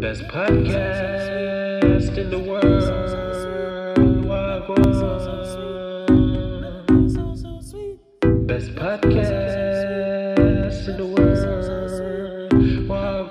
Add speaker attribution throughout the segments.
Speaker 1: Best podcast in the world. Wagwan. Best podcast in the world. Wagwan.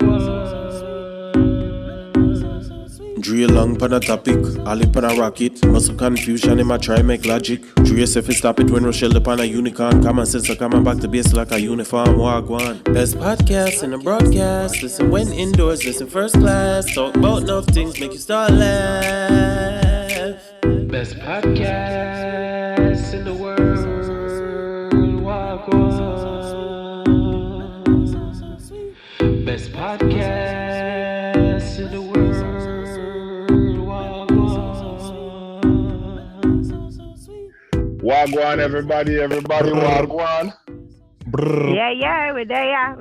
Speaker 2: Dre along pan a topic, all up on a rocket. Muscle confusion, him a try make logic. Dre yourself and stop it when Rochelle upon a unicorn. Common sense, so come on back to base like a uniform. Wagwan. Best podcast in the broadcast. Listen when indoors, listen first class. Talk about enough things, make you start laugh.
Speaker 1: Best podcast in the world. Wagwan. Best podcast in the world.
Speaker 3: Wagwan, everybody, Wagwan.
Speaker 4: Yeah, we're there.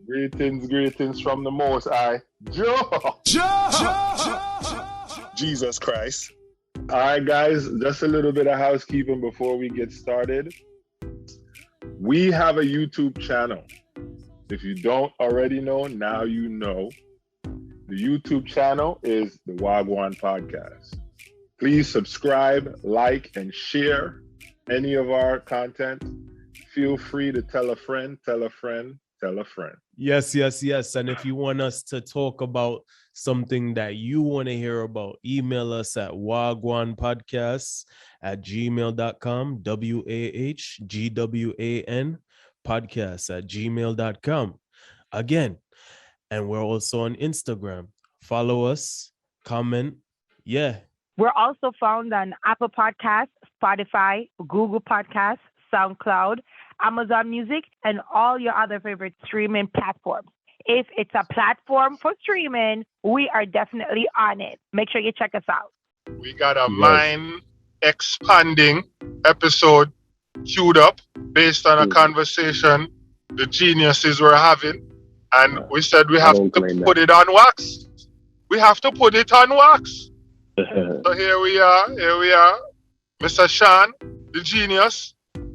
Speaker 3: Greetings from the Most High. Joe! Jesus Christ. All right, guys, just a little bit of housekeeping before we get started. We have a YouTube channel. If you don't already know, now you know. The YouTube channel is the Wagwan Podcast. Please subscribe, like, and share any of our content. Feel free to tell a friend.
Speaker 2: Yes. And if you want us to talk about something that you want to hear about, email us at wagwanpodcasts@gmail.com, WAHGWAN podcast@gmail.com. Again, and we're also on Instagram. Follow us, comment. Yeah.
Speaker 4: We're also found on Apple Podcasts, Spotify, Google Podcasts, SoundCloud, Amazon Music, and all your other favorite streaming platforms. If it's a platform for streaming, we are definitely on it. Make sure you check us out.
Speaker 3: We got a mind-expanding episode queued up based on a conversation the geniuses were having. And we said we have to put it on wax. We have to put it on wax. So here we are. Mr. Shawn, the genius.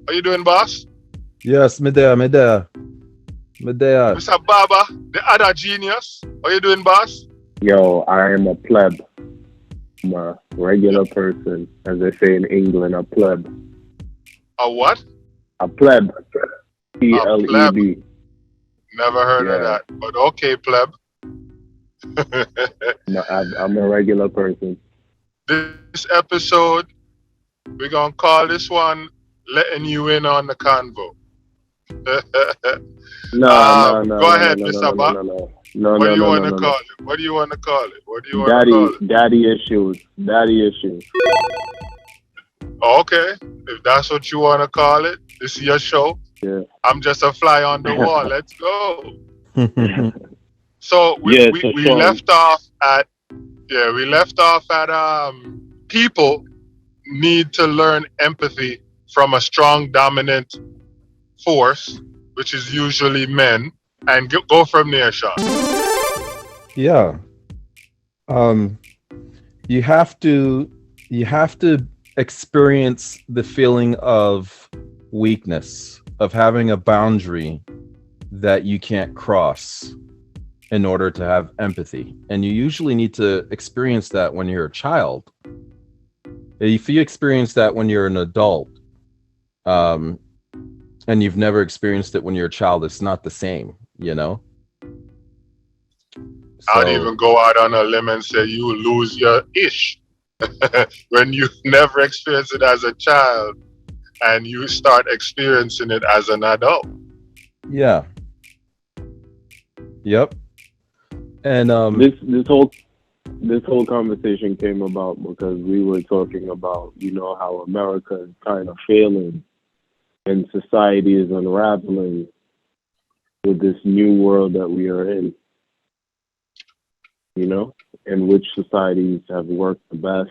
Speaker 3: How you doing, boss?
Speaker 5: Yes, me there.
Speaker 3: Mr. Baba, the other genius. How you doing, boss?
Speaker 6: Yo, I am a pleb. I'm a regular person. As they say in England, a pleb.
Speaker 3: A what?
Speaker 6: A pleb. Pleb.
Speaker 3: Never heard of that. But okay, pleb.
Speaker 6: I'm a regular person.
Speaker 3: This episode, we're going to call this one Letting You In on the Convo.
Speaker 6: No.
Speaker 3: Go ahead, Mr. Ba.
Speaker 6: No.
Speaker 3: What do you want to call it? What do you want to call it?
Speaker 6: Daddy issues.
Speaker 3: Okay. If that's what you want to call it, this is your show.
Speaker 6: Yeah.
Speaker 3: I'm just a fly on the wall. Let's go. So we left off at people need to learn empathy from a strong dominant force, which is usually men, and go from there, Shawn.
Speaker 5: Yeah. You have to experience the feeling of weakness, of having a boundary that you can't cross in order to have empathy. And you usually need to experience that when you're a child. If you experience that when you're an adult, and you've never experienced it when you're a child, it's not the same, you know?
Speaker 3: I'd even go out on a limb and say you lose your ish when you never experienced it as a child and you start experiencing it as an adult.
Speaker 5: Yeah. Yep. And
Speaker 6: this whole conversation came about because we were talking about, how America is kind of failing and society is unraveling with this new world that we are in, and which societies have worked the best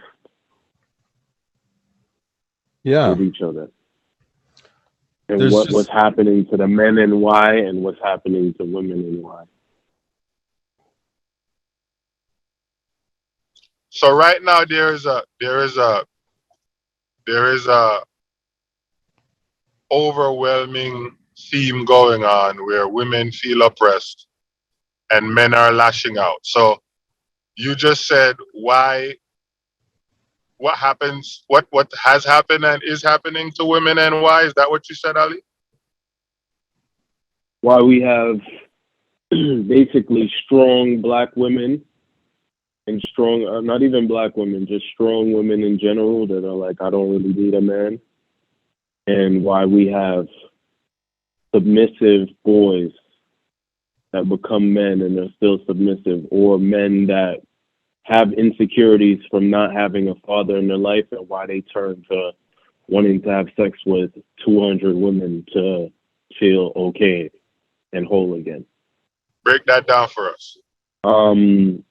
Speaker 6: with each other. And what's happening to the men and why, and what's happening to women and why.
Speaker 3: So right now there is a overwhelming theme going on where women feel oppressed and men are lashing out. So you just said why, what happens, what has happened and is happening to women, and why. Is that what you said, Ali?
Speaker 6: Why we have basically strong black women and strong, not even black women, just strong women in general that are like, I don't really need a man. And why we have submissive boys that become men and are still submissive, or men that have insecurities from not having a father in their life, and why they turn to wanting to have sex with 200 women to feel okay and whole again.
Speaker 3: Break that down for us.
Speaker 6: Um,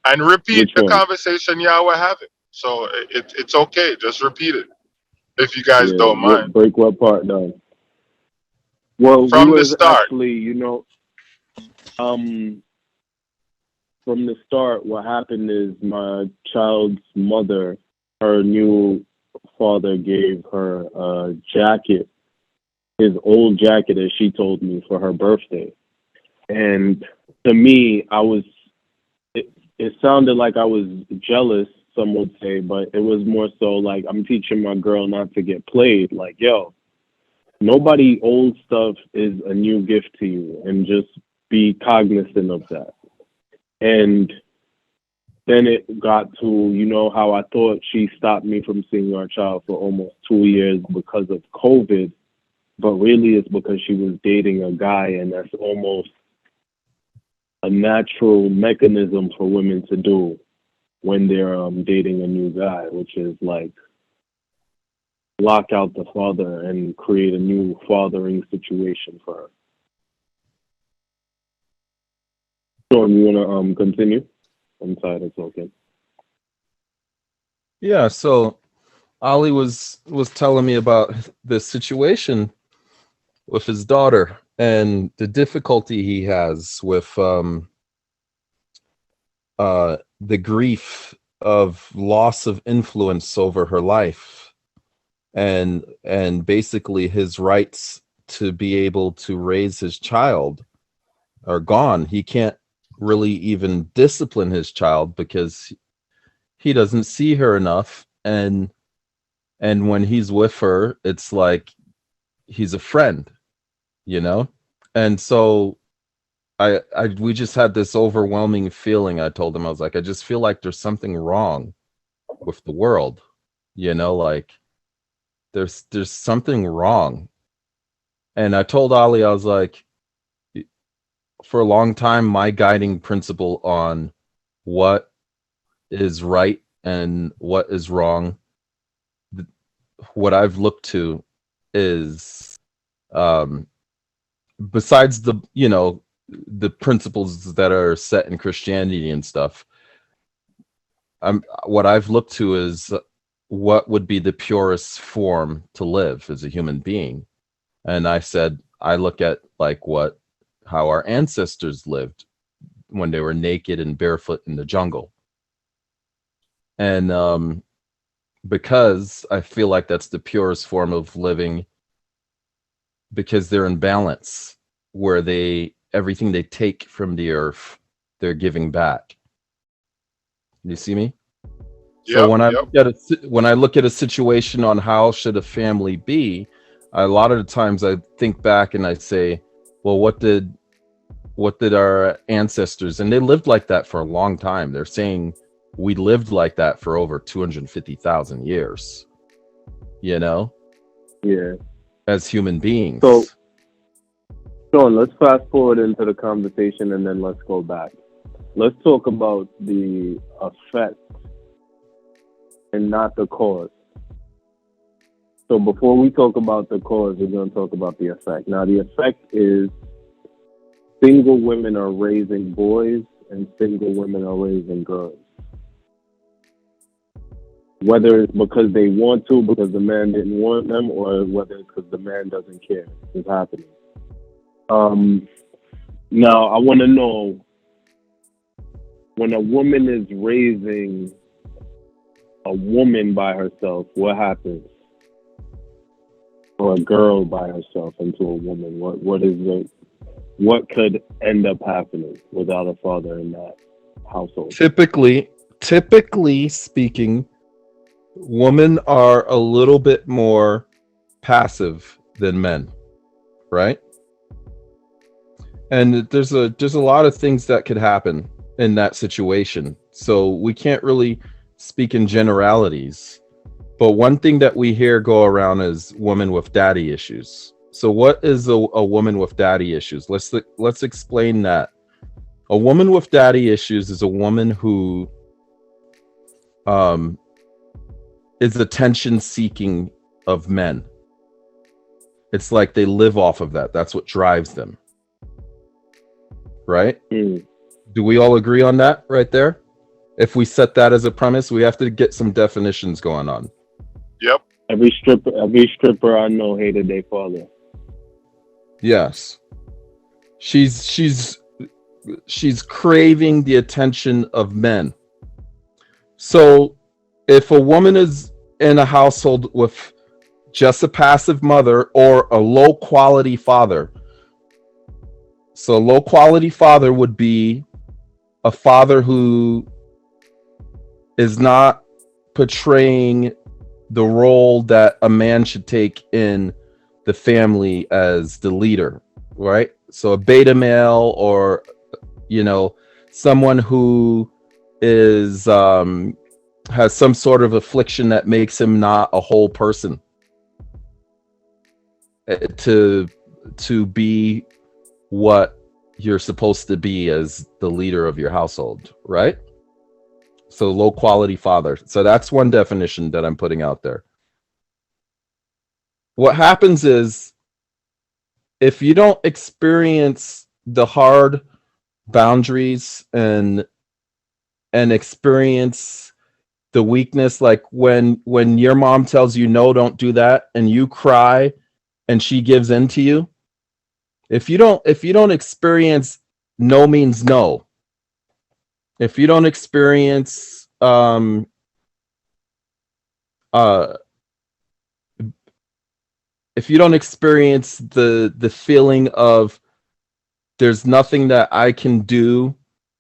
Speaker 3: And repeat
Speaker 6: Which
Speaker 3: the
Speaker 6: one?
Speaker 3: conversation y'all were having. So it's okay. Just repeat it if you guys
Speaker 6: yeah,
Speaker 3: don't mind.
Speaker 6: break what part down? Well, we
Speaker 3: From the
Speaker 6: was
Speaker 3: start.
Speaker 6: actually, from the start, what happened is my child's mother, her new father gave her a jacket, his old jacket, as she told me, for her birthday. And to me, it sounded like I was jealous, some would say, but it was more so like I'm teaching my girl not to get played. Like, yo, nobody old stuff is a new gift to you, and just be cognizant of that. And then it got to, how I thought she stopped me from seeing our child for almost 2 years because of COVID, but really it's because she was dating a guy, and that's almost a natural mechanism for women to do when they're dating a new guy, which is like lock out the father and create a new fathering situation for her. Sean, you want to continue? I'm sorry, it's okay.
Speaker 5: Yeah, so Ali was telling me about this situation with his daughter and the difficulty he has with the grief of loss of influence over her life, and basically his rights to be able to raise his child are gone. He can't really even discipline his child because he doesn't see her enough, and when he's with her, it's like he's a friend, and so we just had this overwhelming feeling. I told him, I was like, I just feel like there's something wrong with the world, like there's something wrong. And I told Ali, I was like, for a long time, my guiding principle on what is right and what is wrong, what I've looked to is, besides the principles that are set in Christianity and stuff, what I've looked to is what would be the purest form to live as a human being. And I said, I look at like how our ancestors lived when they were naked and barefoot in the jungle. And because I feel like that's the purest form of living, because they're in balance, where everything they take from the earth, they're giving back. You see me? So when I look at a situation on how should a family be, a lot of the times I think back and I say, well, what did our ancestors, and they lived like that for a long time. They're saying we lived like that for over 250,000 years,
Speaker 6: Yeah.
Speaker 5: as human beings.
Speaker 6: So, Sean, let's fast forward into the conversation and then let's go back. Let's talk about the effect and not the cause. So before we talk about the cause, we're going to talk about the effect. Now, the effect is single women are raising boys and single women are raising girls. Whether it's because they want to, because the man didn't want them, or whether it's because the man doesn't care, it's happening. Now, I want to know, when a woman is raising a woman by herself, what happens? Or a girl by herself into a woman, what could end up happening without a father in that household.
Speaker 5: Typically speaking, women are a little bit more passive than men, right? And there's a lot of things that could happen in that situation. So we can't really speak in generalities. But one thing that we hear go around is women with daddy issues. So what is a woman with daddy issues? Let's explain that. A woman with daddy issues is a woman who um is attention seeking of men. It's like they live off of that. That's what drives them. Right?
Speaker 6: Mm.
Speaker 5: Do we all agree on that right there? If we set that as a premise, we have to get some definitions going on.
Speaker 3: Yep.
Speaker 6: Every stripper I know hated their father.
Speaker 5: Yes. She's craving the attention of men. So if a woman is in a household with just a passive mother or a low quality father, so a low quality father would be a father who is not portraying the role that a man should take in the family as the leader, right? So a beta male, or someone who is has some sort of affliction that makes him not a whole person to be what you're supposed to be as the leader of your household, right? So low quality father. So that's one definition that I'm putting out there. What happens is, if you don't experience the hard boundaries and experience the weakness, like when your mom tells you no, don't do that, and you cry and she gives in to you, if you don't experience no means no, if you don't experience if you don't experience the feeling of there's nothing that I can do,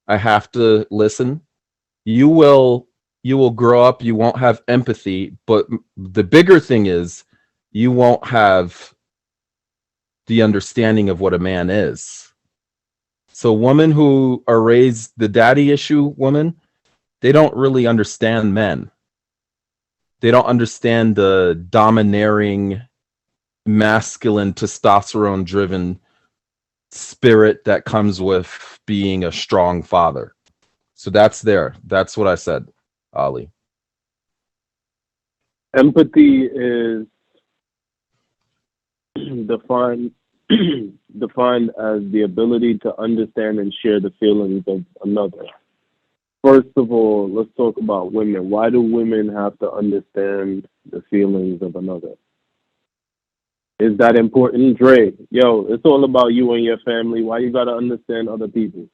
Speaker 5: I have to listen, you will grow up, you won't have empathy, but the bigger thing is you won't have the understanding of what a man is. So women who are raised the daddy issue woman, they don't really understand men. They don't understand the domineering, masculine, testosterone driven spirit that comes with being a strong father. So that's what I said, Ali.
Speaker 6: Empathy is defined as the ability to understand and share the feelings of another. First of all, let's talk about women. Why do women have to understand the feelings of another? Is that important? Dre, yo, it's all about you and your family. Why you gotta understand other people?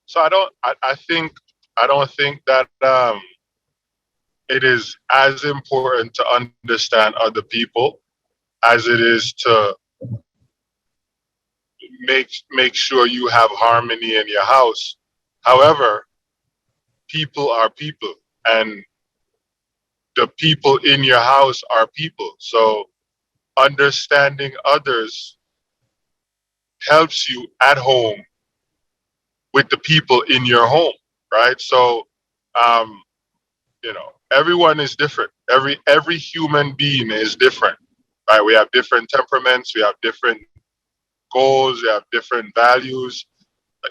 Speaker 3: So I don't think that it is as important to understand other people as it is to make sure you have harmony in your house. However, people are people, and the people in your house are people. So understanding others helps you at home with the people in your home, right? So, everyone is different. Every human being is different, right? We have different temperaments, we have different goals, we have different values.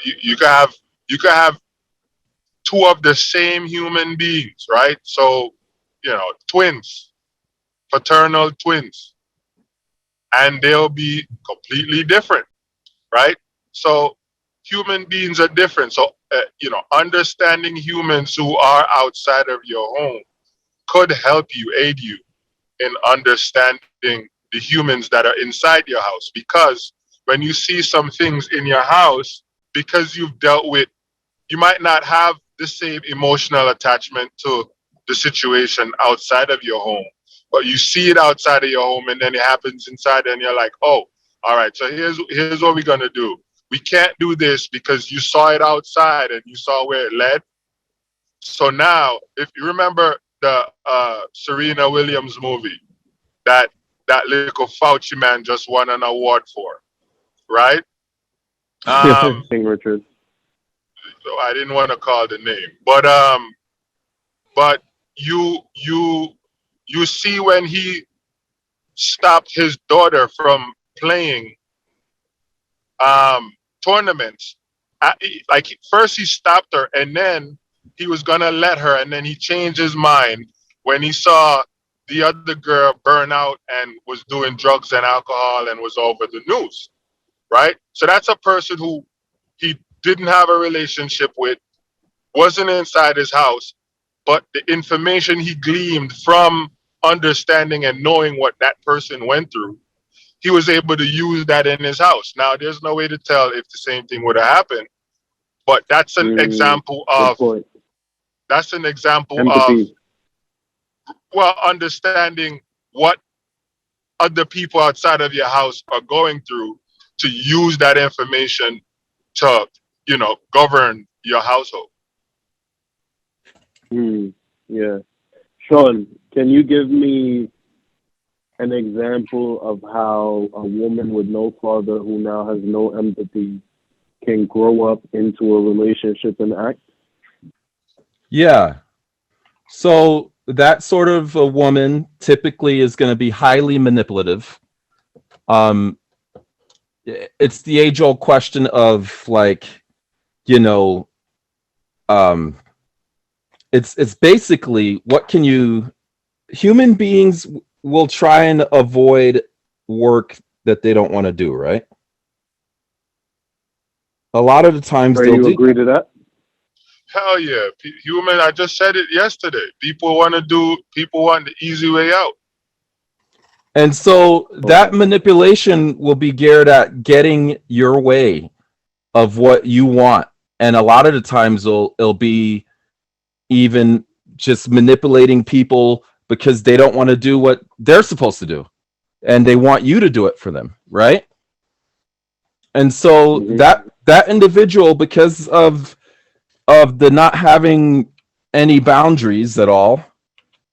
Speaker 3: You can have two of the same human beings, right? So, twins, fraternal twins, and they'll be completely different, right? So human beings are different. So, understanding humans who are outside of your home could help you, aid you in understanding the humans that are inside your house. Because when you see some things in your house, because you've dealt with, you might not have the same emotional attachment to the situation outside of your home, but you see it outside of your home and then it happens inside and you're like, oh, all right, so here's what we're going to do. we can't do this because you saw it outside and you saw where it led. So now, if you remember the Serena Williams movie that that little Fauci man just won an award for, right?
Speaker 6: King Richard.
Speaker 3: So I didn't want to call the name, but you see when he stopped his daughter from playing tournaments. Like first he stopped her, and then he was gonna let her, and then he changed his mind when he saw the other girl burn out and was doing drugs and alcohol and was over the news, right? So that's a person who he didn't have a relationship with, wasn't inside his house, but the information he gleaned from understanding and knowing what that person went through, he was able to use that in his house. Now, there's no way to tell if the same thing would have happened, but that's an example of
Speaker 6: Empathy.
Speaker 3: understanding what other people outside of your house are going through to use that information to, govern your household.
Speaker 6: Yeah. Sean, can you give me an example of how a woman with no father who now has no empathy can grow up into a relationship and act?
Speaker 5: Yeah. So that sort of a woman typically is going to be highly manipulative. It's the age-old question of like, it's basically what can you human beings will try and avoid work that they don't want to do, right? A lot of the times
Speaker 6: Do you agree to that?
Speaker 3: Hell yeah. Human, I just said it yesterday. People want the easy way out.
Speaker 5: And so that manipulation will be geared at getting your way of what you want. And a lot of the times it'll be even just manipulating people because they don't want to do what they're supposed to do. And they want you to do it for them, right? And so that individual, because of the not having any boundaries at all,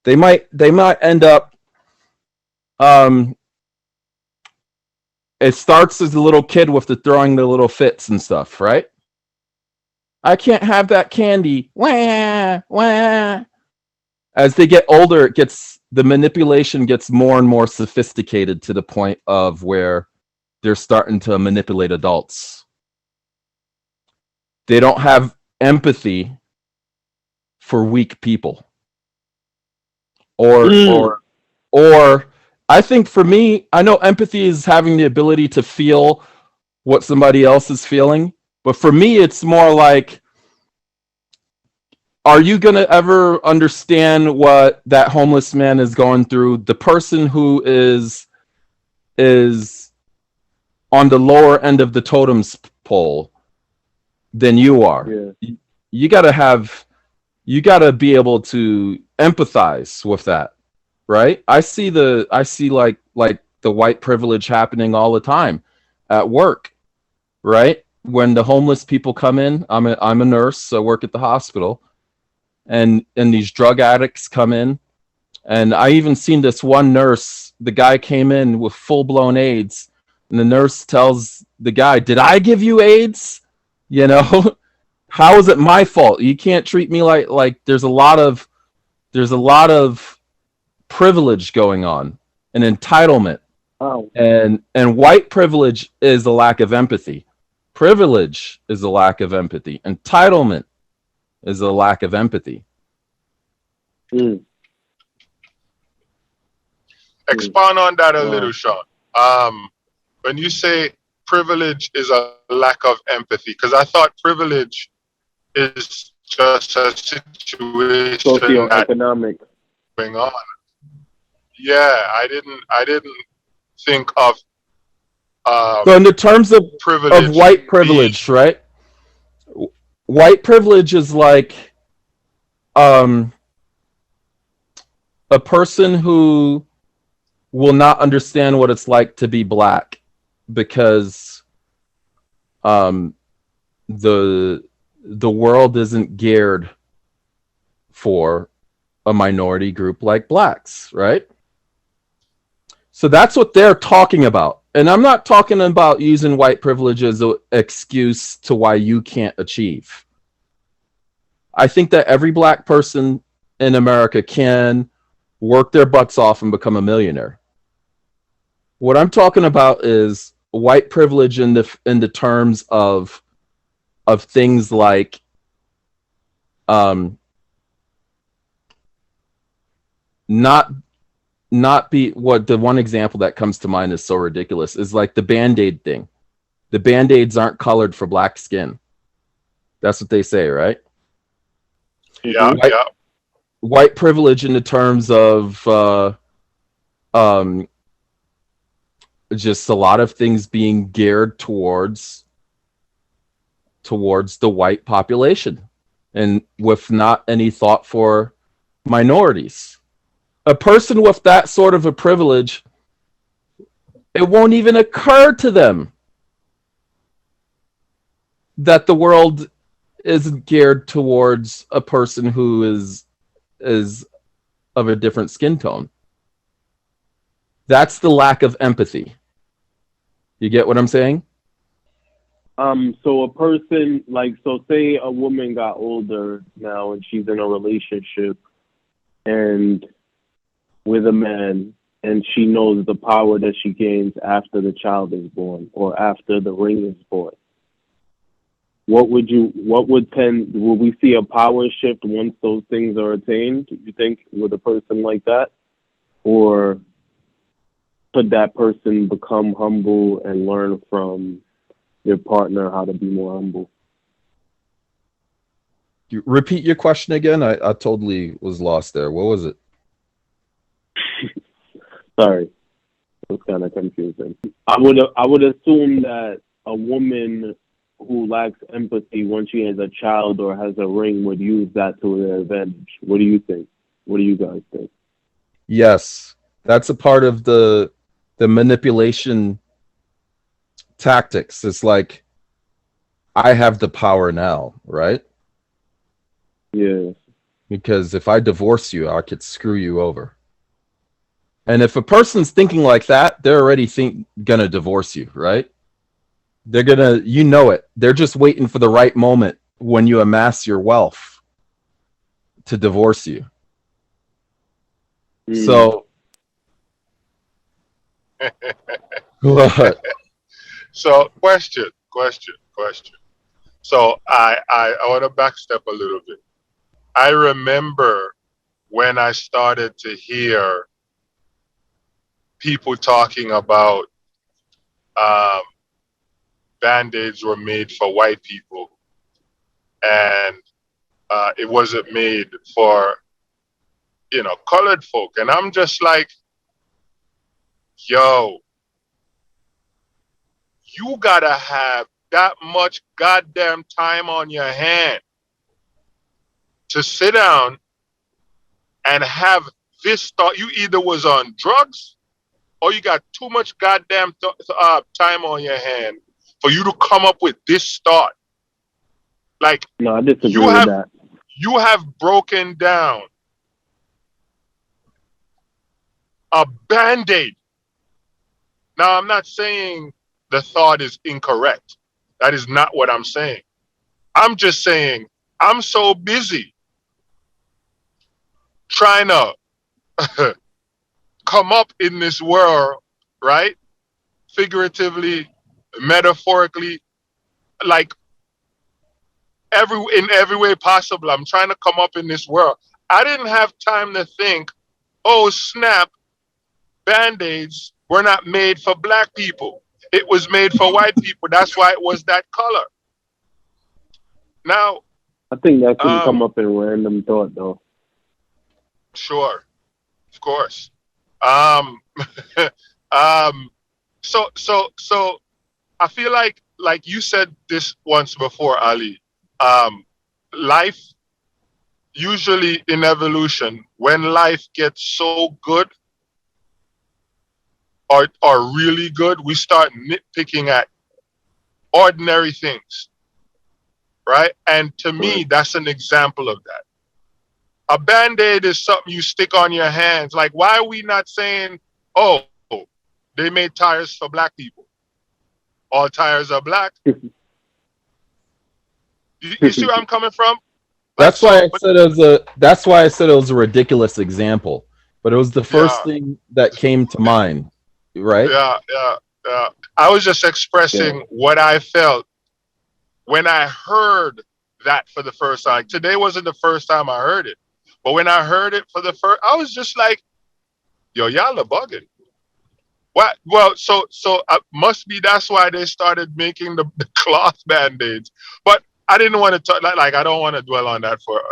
Speaker 5: they might end up it starts as a little kid with the throwing the little fits and stuff, right? I can't have that candy. Wah, wah. As they get older, the manipulation gets more and more sophisticated to the point of where they're starting to manipulate adults. They don't have empathy for weak people. Or I think for me, I know empathy is having the ability to feel what somebody else is feeling. But for me, it's more like, are you going to ever understand what that homeless man is going through? The person who is on the lower end of the totem pole than you are. Yeah. You got to be able to empathize with that, right? I see like the white privilege happening all the time at work, right? When the homeless people come in, I'm a nurse, so I work at the hospital, and these drug addicts come in, and I even seen this one nurse. The guy came in with full-blown AIDS, and the nurse tells the guy, "Did I give you AIDS? How is it my fault? You can't treat me like." There's a lot of privilege going on, and entitlement.
Speaker 6: Oh.
Speaker 5: And white privilege is a lack of empathy. Privilege is a lack of empathy. Entitlement is a lack of empathy.
Speaker 3: Expand on that a little, Sean. When you say privilege is a lack of empathy, because I thought privilege is just a situation
Speaker 6: socioeconomic
Speaker 3: going on. Yeah, I didn't think of.
Speaker 5: So in the terms of white privilege, right? White privilege is like a person who will not understand what it's like to be black because um, the world isn't geared for a minority group like blacks, right? So that's what they're talking about. And I'm not talking about using white privilege as an excuse to why you can't achieve. I think that every black person in America can work their butts off and become a millionaire. What I'm talking about is white privilege in the terms of things like um, not be what the one example that comes to mind is so ridiculous is like the Band-Aid thing. The Band-Aids aren't colored for black skin. That's what they say, right?
Speaker 3: Yeah,
Speaker 5: White,
Speaker 3: yeah.
Speaker 5: white privilege in the terms of um, just a lot of things being geared towards the white population and with not any thought for minorities. A person with that sort of a privilege, it won't even occur to them that the world isn't geared towards a person who is of a different skin tone. That's the lack of empathy. You get what I'm saying?
Speaker 6: So a person like, so say a woman got older now and she's in a relationship and with a man, and she knows the power that she gains after the child is born or after the ring is born. Will we see a power shift once those things are attained, you think, with a person like that? Or could that person become humble and learn from their partner how to be more humble?
Speaker 5: You repeat your question again. I totally was lost there. What was it?
Speaker 6: Sorry, it was kind of confusing. I would assume that a woman who lacks empathy when she has a child or has a ring would use that to their advantage. What do you think? What do you guys think?
Speaker 5: Yes, that's a part of the manipulation tactics. It's like, I have the power now, right?
Speaker 6: Yeah.
Speaker 5: Because if I divorce you, I could screw you over. And if a person's thinking like that, they're already gonna divorce you, right? They're gonna, you know it. They're just waiting for the right moment when you amass your wealth to divorce you. So, what?
Speaker 3: So question. So I want to backstep a little bit. I remember when I started to hear people talking about Band-Aids were made for white people and it wasn't made for, colored folk. And I'm just like, yo, you gotta have that much goddamn time on your hand to sit down and have this thought. You either was on drugs or you got too much goddamn time on your hand for you to come up with this thought. Like,
Speaker 6: no, I disagree with that.
Speaker 3: You have broken down a Band-Aid. Now, I'm not saying the thought is incorrect. That is not what I'm saying. I'm just saying I'm so busy trying to come up in this world, right? Figuratively, metaphorically, like in every way possible. I'm trying to come up in this world. I didn't have time to think, oh snap, Band-Aids were not made for black people. It was made for white people. That's why it was that color. Now,
Speaker 6: I think that can come up in random thought, though.
Speaker 3: Sure, of course. So I feel like you said this once before, Ali. Life usually in evolution, when life gets so good or really good, we start nitpicking at ordinary things, right? And to me,
Speaker 6: Right.
Speaker 3: that's an example of that. A band-aid is something you stick on your hands. Like, why are we not saying, oh, they made tires for black people? All tires are black. You see where I'm coming from? Like,
Speaker 5: That's why
Speaker 3: so,
Speaker 5: I
Speaker 3: but
Speaker 5: said it was a. That's why I said it was a ridiculous example, but it was the first
Speaker 3: yeah,
Speaker 5: thing that came to mind, right?
Speaker 3: yeah. I was just
Speaker 6: Yeah.
Speaker 3: expressing what I felt when I heard that for the first time. Today wasn't the first time I heard it, but when I heard it for the first, I was just like, "Yo, y'all are bugging." What? Well, so must be that's why they started making the cloth band-aids. But I didn't want to talk like I don't want to dwell on that for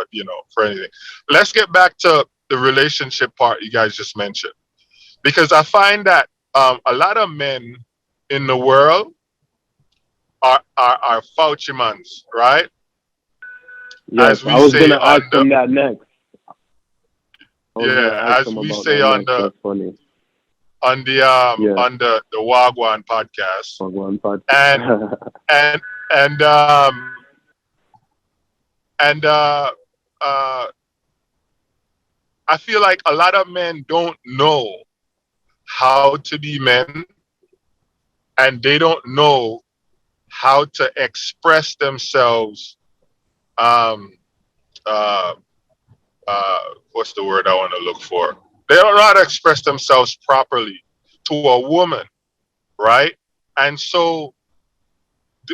Speaker 3: for anything. Let's get back to the relationship part you guys just mentioned, because I find that a lot of men in the world are fauci mans, right?
Speaker 6: Yes,
Speaker 3: As
Speaker 6: I
Speaker 3: we
Speaker 6: was
Speaker 3: say
Speaker 6: gonna
Speaker 3: on
Speaker 6: ask
Speaker 3: the
Speaker 6: him that next. I was gonna
Speaker 3: yeah,
Speaker 6: ask
Speaker 3: as
Speaker 6: him
Speaker 3: we
Speaker 6: about
Speaker 3: say
Speaker 6: that next. That's funny. Yeah,
Speaker 3: on the Wagwan podcast,
Speaker 6: on one
Speaker 3: and
Speaker 6: podcast.
Speaker 3: and and um and I feel like a lot of men don't know how to be men, and they don't know how to express themselves. Um, uh, what's the word I want to look for? They don't know how to express themselves properly to a woman, right? And so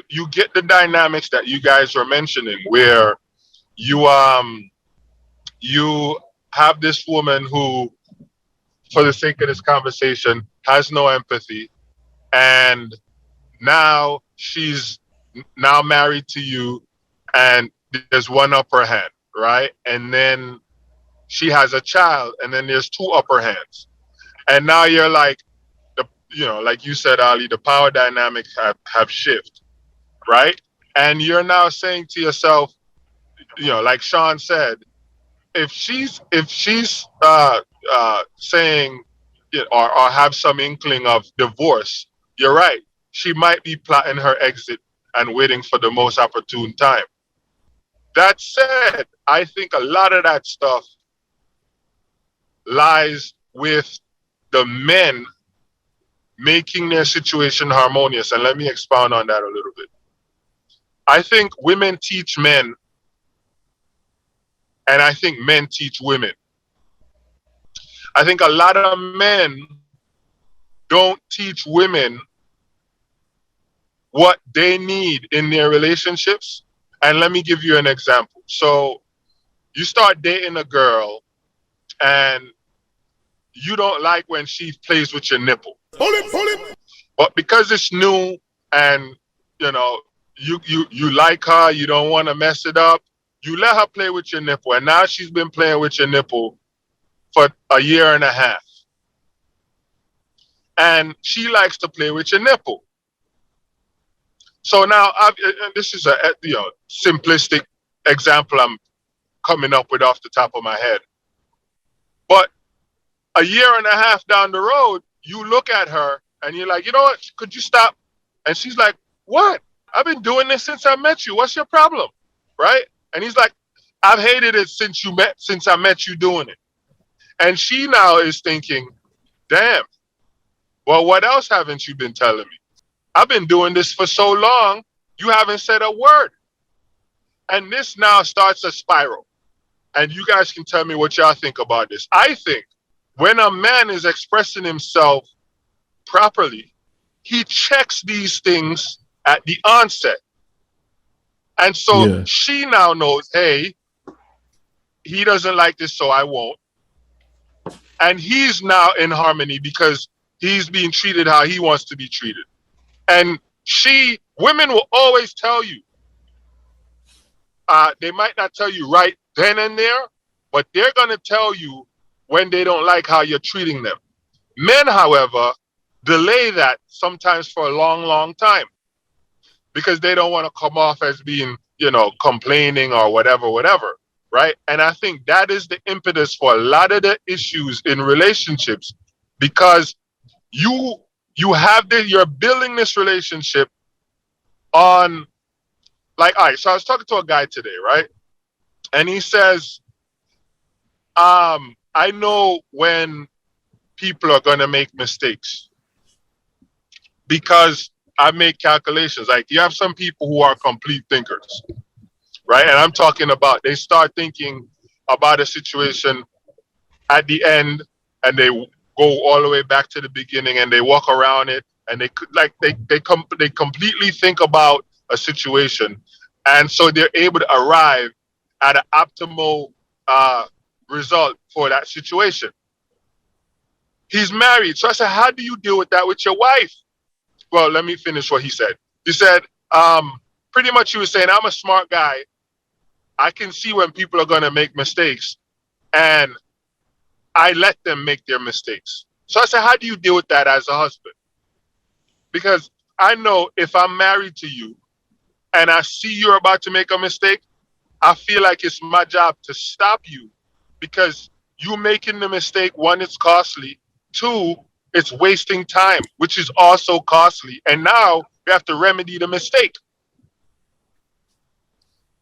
Speaker 3: you get the dynamics that you guys were mentioning, where you you have this woman who, for the sake of this conversation, has no empathy, and now she's now married to you, and there's one upper hand, right? And then she has a child, and then there's two upper hands, and now you're like like you said, Ali, the power dynamics have shifted, right? And you're now saying to yourself, like Shawn said, if she's saying or have some inkling of divorce, you're right. She might be plotting her exit and waiting for the most opportune time. That said, I think a lot of that stuff lies with the men making their situation harmonious. And let me expound on that a little bit. I think women teach men, and I think men teach women. I think a lot of men don't teach women what they need in their relationships. And let me give you an example. So you start dating a girl and you don't like when she plays with your nipple. But because it's new and you know you like her, you don't want to mess it up, you let her play with your nipple. And now she's been playing with your nipple for a year and a half. And she likes to play with your nipple. So now, and this is a simplistic example I'm coming up with off the top of my head. But a year and a half down the road, you look at her and you're like, you know what? Could you stop? And she's like, what? I've been doing this since I met you. What's your problem? Right? And he's like, I've hated it since I met you doing it. And she now is thinking, damn, well, what else haven't you been telling me? I've been doing this for so long, you haven't said a word. And this now starts a spiral. And you guys can tell me what y'all think about this. I think when a man is expressing himself properly, he checks these things at the onset. And so
Speaker 2: Yeah.
Speaker 3: she now knows, hey, he doesn't like this, so I won't. And he's now in harmony because he's being treated how he wants to be treated. And women will always tell you, they might not tell you right then and there, but they're going to tell you when they don't like how you're treating them. Men, however, delay that sometimes for a long, long time because they don't want to come off as being, complaining or whatever, right? And I think that is the impetus for a lot of the issues in relationships, because you're building this relationship on, like, all right, so I was talking to a guy today, right? And he says, I know when people are going to make mistakes because I make calculations. Like, you have some people who are complete thinkers, right? And I'm talking about they start thinking about a situation at the end and they go all the way back to the beginning and they walk around it and they could like they completely think about a situation, and so they're able to arrive at an optimal result for that situation. He's married, so I said, how do you deal with that with your wife? Well, let me finish what he said. He said, pretty much he was saying, I'm a smart guy. I can see when people are going to make mistakes, and I let them make their mistakes. So I said, how do you deal with that as a husband? Because I know if I'm married to you and I see you're about to make a mistake, I feel like it's my job to stop you, because you making the mistake, one, it's costly. Two, it's wasting time, which is also costly. And now we have to remedy the mistake.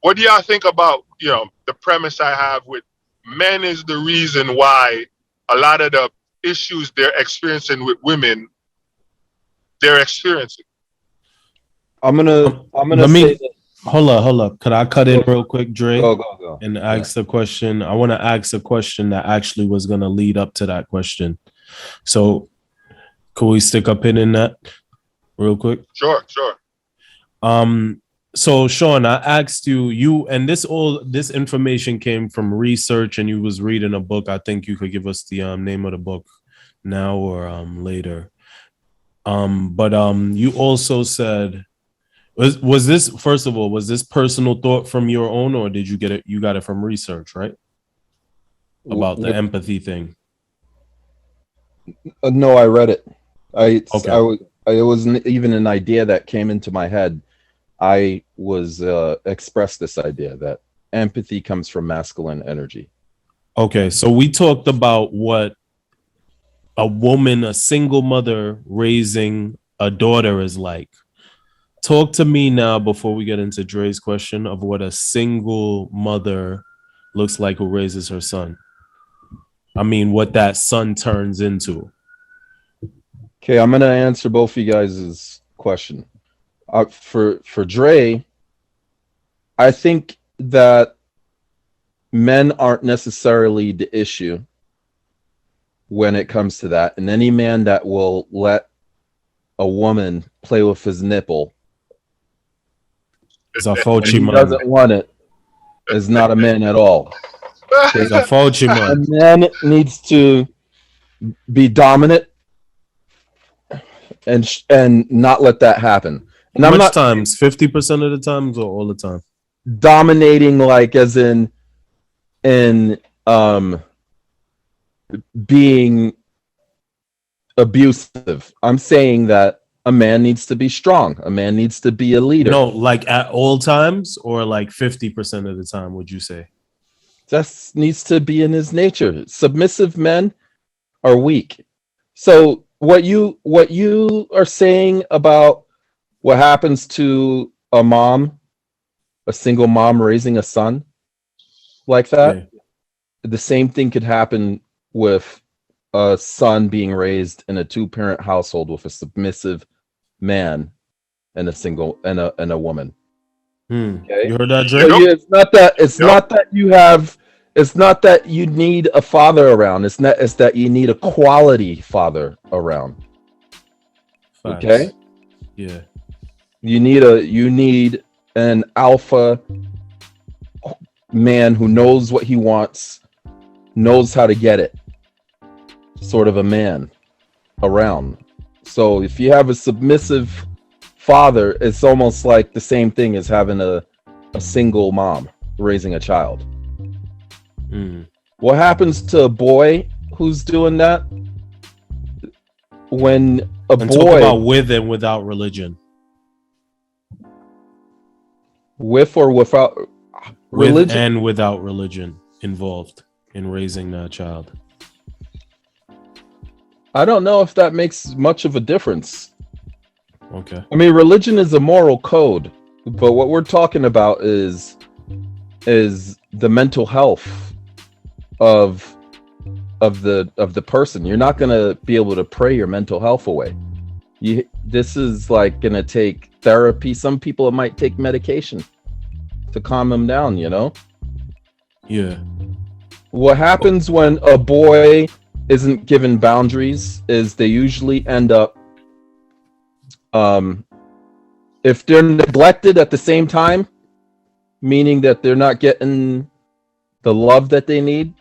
Speaker 3: What do y'all think about, the premise I have with men is the reason why a lot of the issues they're experiencing with women, they're experiencing?
Speaker 5: I'm gonna
Speaker 2: Let
Speaker 5: say
Speaker 2: me
Speaker 5: that.
Speaker 2: hold up. Could I cut in real quick, Dre?
Speaker 5: Go.
Speaker 2: And ask the question. I want to ask a question that actually was going to lead up to that question. So, could we stick a pin in that real quick?
Speaker 3: Sure.
Speaker 2: So Shawn, I asked you, and this information came from research, and you was reading a book. I think you could give us the name of the book now or later. But you also said, was this, first of all, was this personal thought from your own, or did you get it? You got it from research, right? About the empathy thing.
Speaker 5: No, I read it. It
Speaker 2: Okay.
Speaker 5: wasn't even an idea that came into my head. I was expressed this idea that empathy comes from masculine energy.
Speaker 2: Okay, so we talked about what a single mother raising a daughter is like. Talk to me now before we get into Dre's question of what a single mother looks like who raises her son. I mean, what that son turns into.
Speaker 5: Okay, I'm gonna answer both of you guys' question. For Dre, I think that men aren't necessarily the issue when it comes to that, and any man that will let a woman play with his nipple
Speaker 2: Is a
Speaker 5: and
Speaker 2: fauci
Speaker 5: he
Speaker 2: man.
Speaker 5: doesn't want it is not a man at all.
Speaker 2: Is a fauci man.
Speaker 5: A man needs to be dominant and not let that happen. And
Speaker 2: How
Speaker 5: I'm
Speaker 2: much
Speaker 5: not
Speaker 2: times? 50% of the times or all the time?
Speaker 5: dominating like as in being abusive. I'm saying that a man needs to be strong. A man needs to be a leader.
Speaker 2: No, like at all times or like 50% of the time, would you say?
Speaker 5: That needs to be in his nature. Submissive men are weak. So what you are saying about what happens to a mom, a single mom raising a son like that,
Speaker 2: Yeah.
Speaker 5: the same thing could happen with a son being raised in a two-parent household with a submissive man and a woman. Okay?
Speaker 2: You heard that, Dre?
Speaker 5: So it's not that you need a father around. It's that you need a quality father around.
Speaker 2: Facts.
Speaker 5: Okay?
Speaker 2: Yeah.
Speaker 5: You need an alpha man who knows what he wants, knows how to get it. Sort of a man around. So if you have a submissive father, it's almost like the same thing as having a single mom raising a child. What happens to a boy who's doing that? When
Speaker 2: and
Speaker 5: boy
Speaker 2: talk about with and without religion.
Speaker 5: With or without religion?
Speaker 2: With and without religion involved in raising that child.
Speaker 5: I don't know if that makes much of a difference.
Speaker 2: Okay.
Speaker 5: I mean, religion is a moral code, but what we're talking about is the mental health of of the person. You're not gonna be able to pray your mental health away. This is like gonna take therapy. Some people, it might take medication to calm them down.
Speaker 2: Yeah.
Speaker 5: What happens when a boy isn't given boundaries is they usually end up, um, if they're neglected at the same time, meaning that they're not getting the love that they need,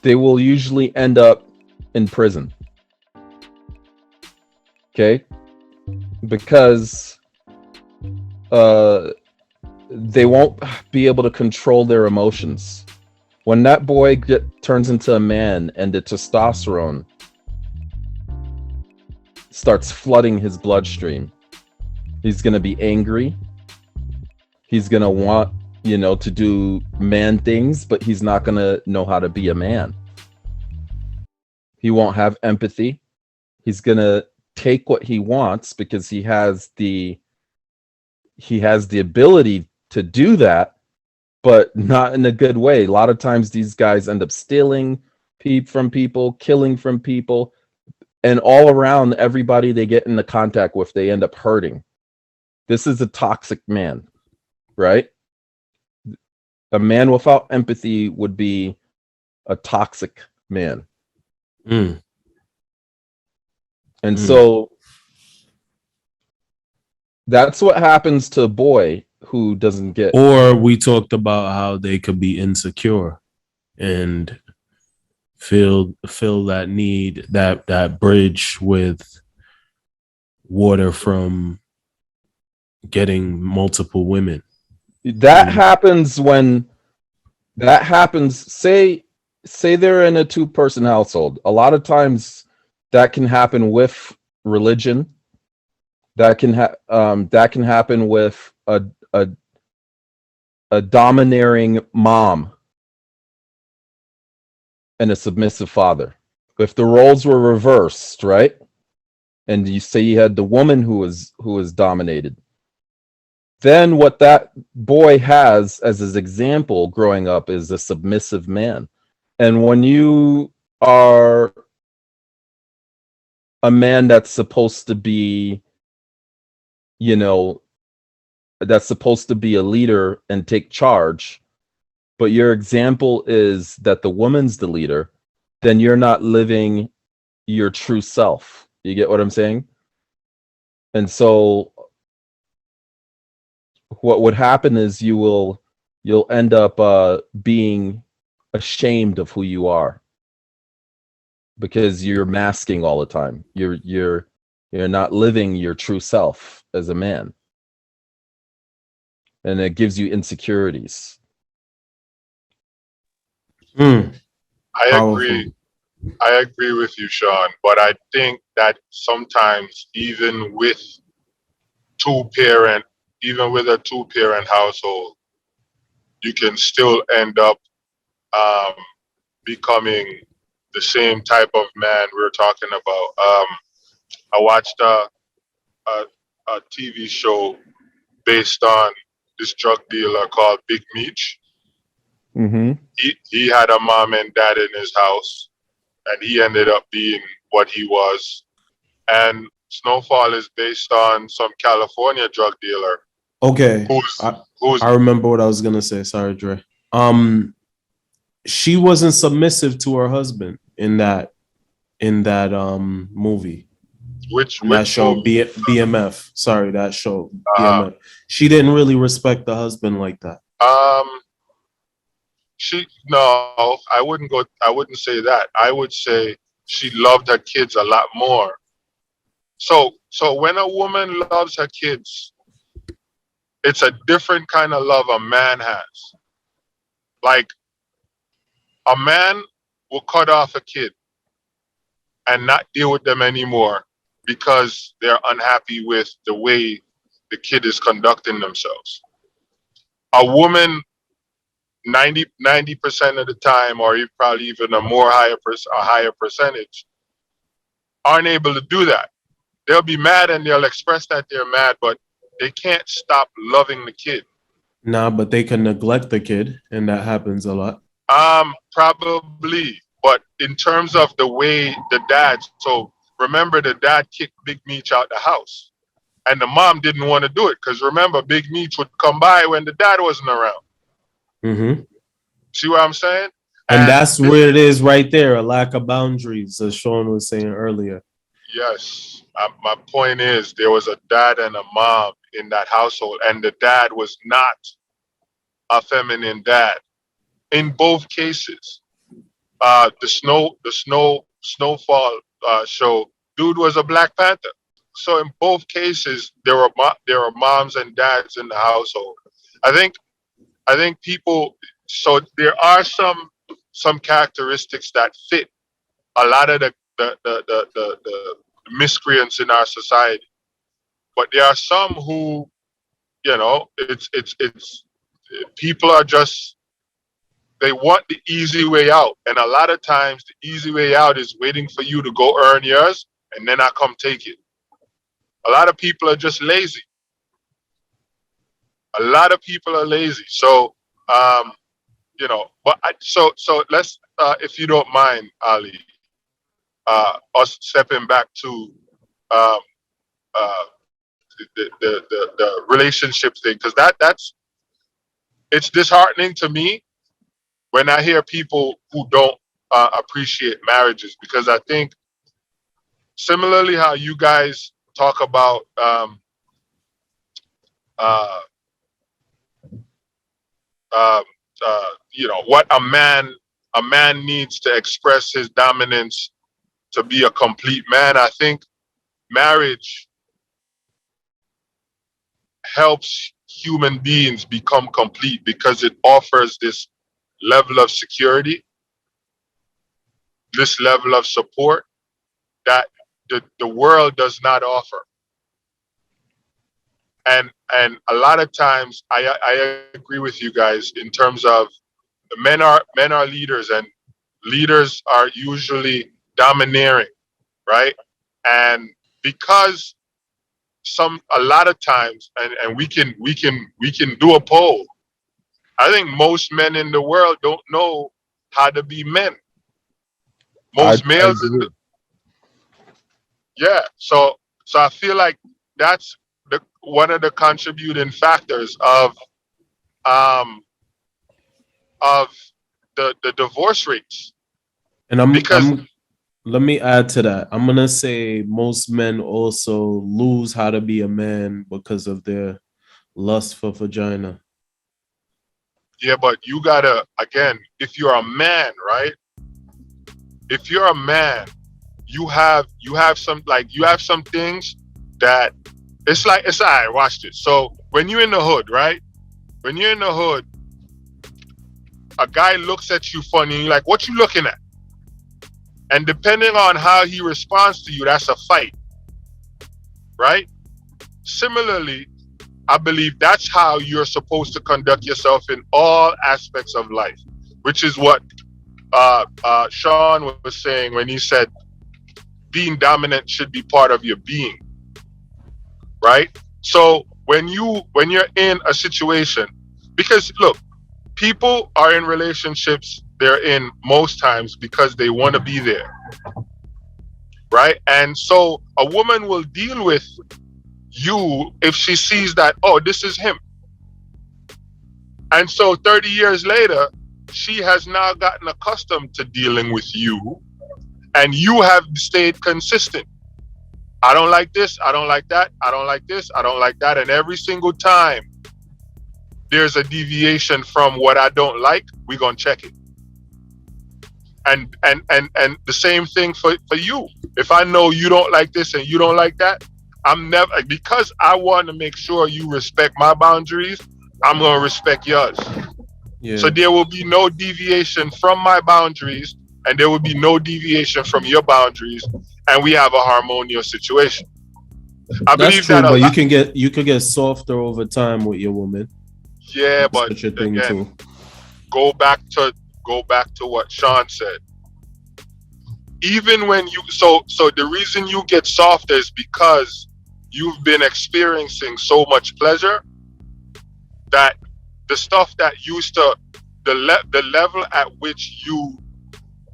Speaker 5: they will usually end up in prison. Okay? Because uh, they won't be able to control their emotions. When that boy turns into a man and the testosterone starts flooding his bloodstream, he's going to be angry. He's going to want, to do man things, but he's not going to know how to be a man. He won't have empathy. He's going to take what he wants because he has the ability to do that, but not in a good way. A lot of times these guys end up stealing from people, killing from people, and all around everybody they get into contact with, they end up hurting. This is a toxic man, right? A man without empathy would be a toxic man.
Speaker 2: Mm.
Speaker 5: And so that's what happens to a boy who doesn't get.
Speaker 2: Or we talked about how they could be insecure and feel that need, that bridge with water from getting multiple women.
Speaker 5: That happens when say they're in a 2-person household. A lot of times that can happen with religion. That can happen with a domineering mom and a submissive father. If the roles were reversed, right? And you say you had the woman who was dominated, then what that boy has as his example growing up is a submissive man. And when you are a man that's supposed to be, that's supposed to be a leader and take charge, but your example is that the woman's the leader, then you're not living your true self. You get what I'm saying? And so what would happen is you'll end up being ashamed of who you are because you're masking all the time. You're not living your true self as a man, and it gives you insecurities.
Speaker 3: I
Speaker 2: Powerful.
Speaker 3: agree with you, Sean, but I think that sometimes even with a two-parent household, you can still end up um, becoming the same type of man we're talking about. I watched a TV show based on this drug dealer called Big Meech.
Speaker 5: Mm-hmm.
Speaker 3: He had a mom and dad in his house, and he ended up being what he was. And Snowfall is based on some California drug dealer.
Speaker 2: Okay.
Speaker 3: Who's
Speaker 2: I remember what I was gonna say. Sorry, Dre. She wasn't submissive to her husband in that movie.
Speaker 3: which
Speaker 2: That show
Speaker 3: movie?
Speaker 2: BMF. Sorry, that show BMF. She didn't really respect the husband like that.
Speaker 3: I wouldn't say that. I would say she loved her kids a lot more. So when a woman loves her kids, it's a different kind of love a man has. Like a man will cut off a kid and not deal with them anymore because they're unhappy with the way the kid is conducting themselves. A woman 90% of the time, or probably even a higher percentage, aren't able to do that. they'll be mad and they'll express that they're mad, but they can't stop loving the kid.
Speaker 2: Nah, but they can neglect the kid, and that happens a lot.
Speaker 3: Probably. But in terms of the way the dad, so remember the dad kicked Big Meech out the house. And the mom didn't want to do it because remember, Big Meech would come by when the dad wasn't around.
Speaker 2: Mm-hmm.
Speaker 3: See what I'm saying?
Speaker 2: And that's where it is right there, a lack of boundaries, as Shawn was saying earlier.
Speaker 3: Yes. My point is there was a dad and a mom in that household, and the dad was not a feminine dad. In both cases, the snowfall show, dude was a Black Panther. So in both cases, there were moms and dads in the household. I think people. So there are some characteristics that fit a lot of the miscreants in our society, but there are some who, it's people are just, they want the easy way out, and a lot of times the easy way out is waiting for you to go earn yours and then I come take it. A lot of people are just lazy. A lot of people are lazy. So, so let's, if you don't mind, Ali, us stepping back to um, uh, the relationship thing, because it's disheartening to me when I hear people who don't appreciate marriages, because I think similarly how you guys talk about uh, what a man needs to express his dominance to be a complete man. I think marriage helps human beings become complete because it offers this level of security, this level of support that the world does not offer. And a lot of times I agree with you guys in terms of men are leaders, and leaders are usually domineering, right? And because a lot of times, and we can do a poll, I think most men in the world don't know how to be men. Most males, So I feel like that's one of the contributing factors of the divorce rates.
Speaker 2: And let me add to that. I'm gonna say most men also lose how to be a man because of their lust for vagina.
Speaker 3: Yeah, but you gotta, again, if you're a man, right? If you're a man, you have some things that it's all right, watch this. So when you're in the hood, right? When you're in the hood, a guy looks at you funny and you're like, what you looking at? And depending on how he responds to you, that's a fight, right? Similarly, I believe that's how you're supposed to conduct yourself in all aspects of life, which is what Shawn was saying when he said being dominant should be part of your being, right? So when you're in a situation, because look, people are in relationships they're in most times because they want to be there, right? And so a woman will deal with you if she sees that, oh, this is him. And so 30 years later, she has now gotten accustomed to dealing with you, and you have stayed consistent. I don't like this, I don't like that, I don't like this, I don't like that. And every single time there's a deviation from what I don't like, we're gonna check it. And the same thing for you. If I know you don't like this and you don't like that, I'm never, because I want to make sure you respect my boundaries, I'm gonna respect yours. Yeah. So there will be no deviation from my boundaries, and there will be no deviation from your boundaries, and we have a harmonious situation.
Speaker 2: That's true, but you can get softer over time with your woman.
Speaker 3: Yeah, that's but again, too. Go back to what Shawn said. even when you so the reason you get softer is because you've been experiencing so much pleasure that the stuff that used to the level at which you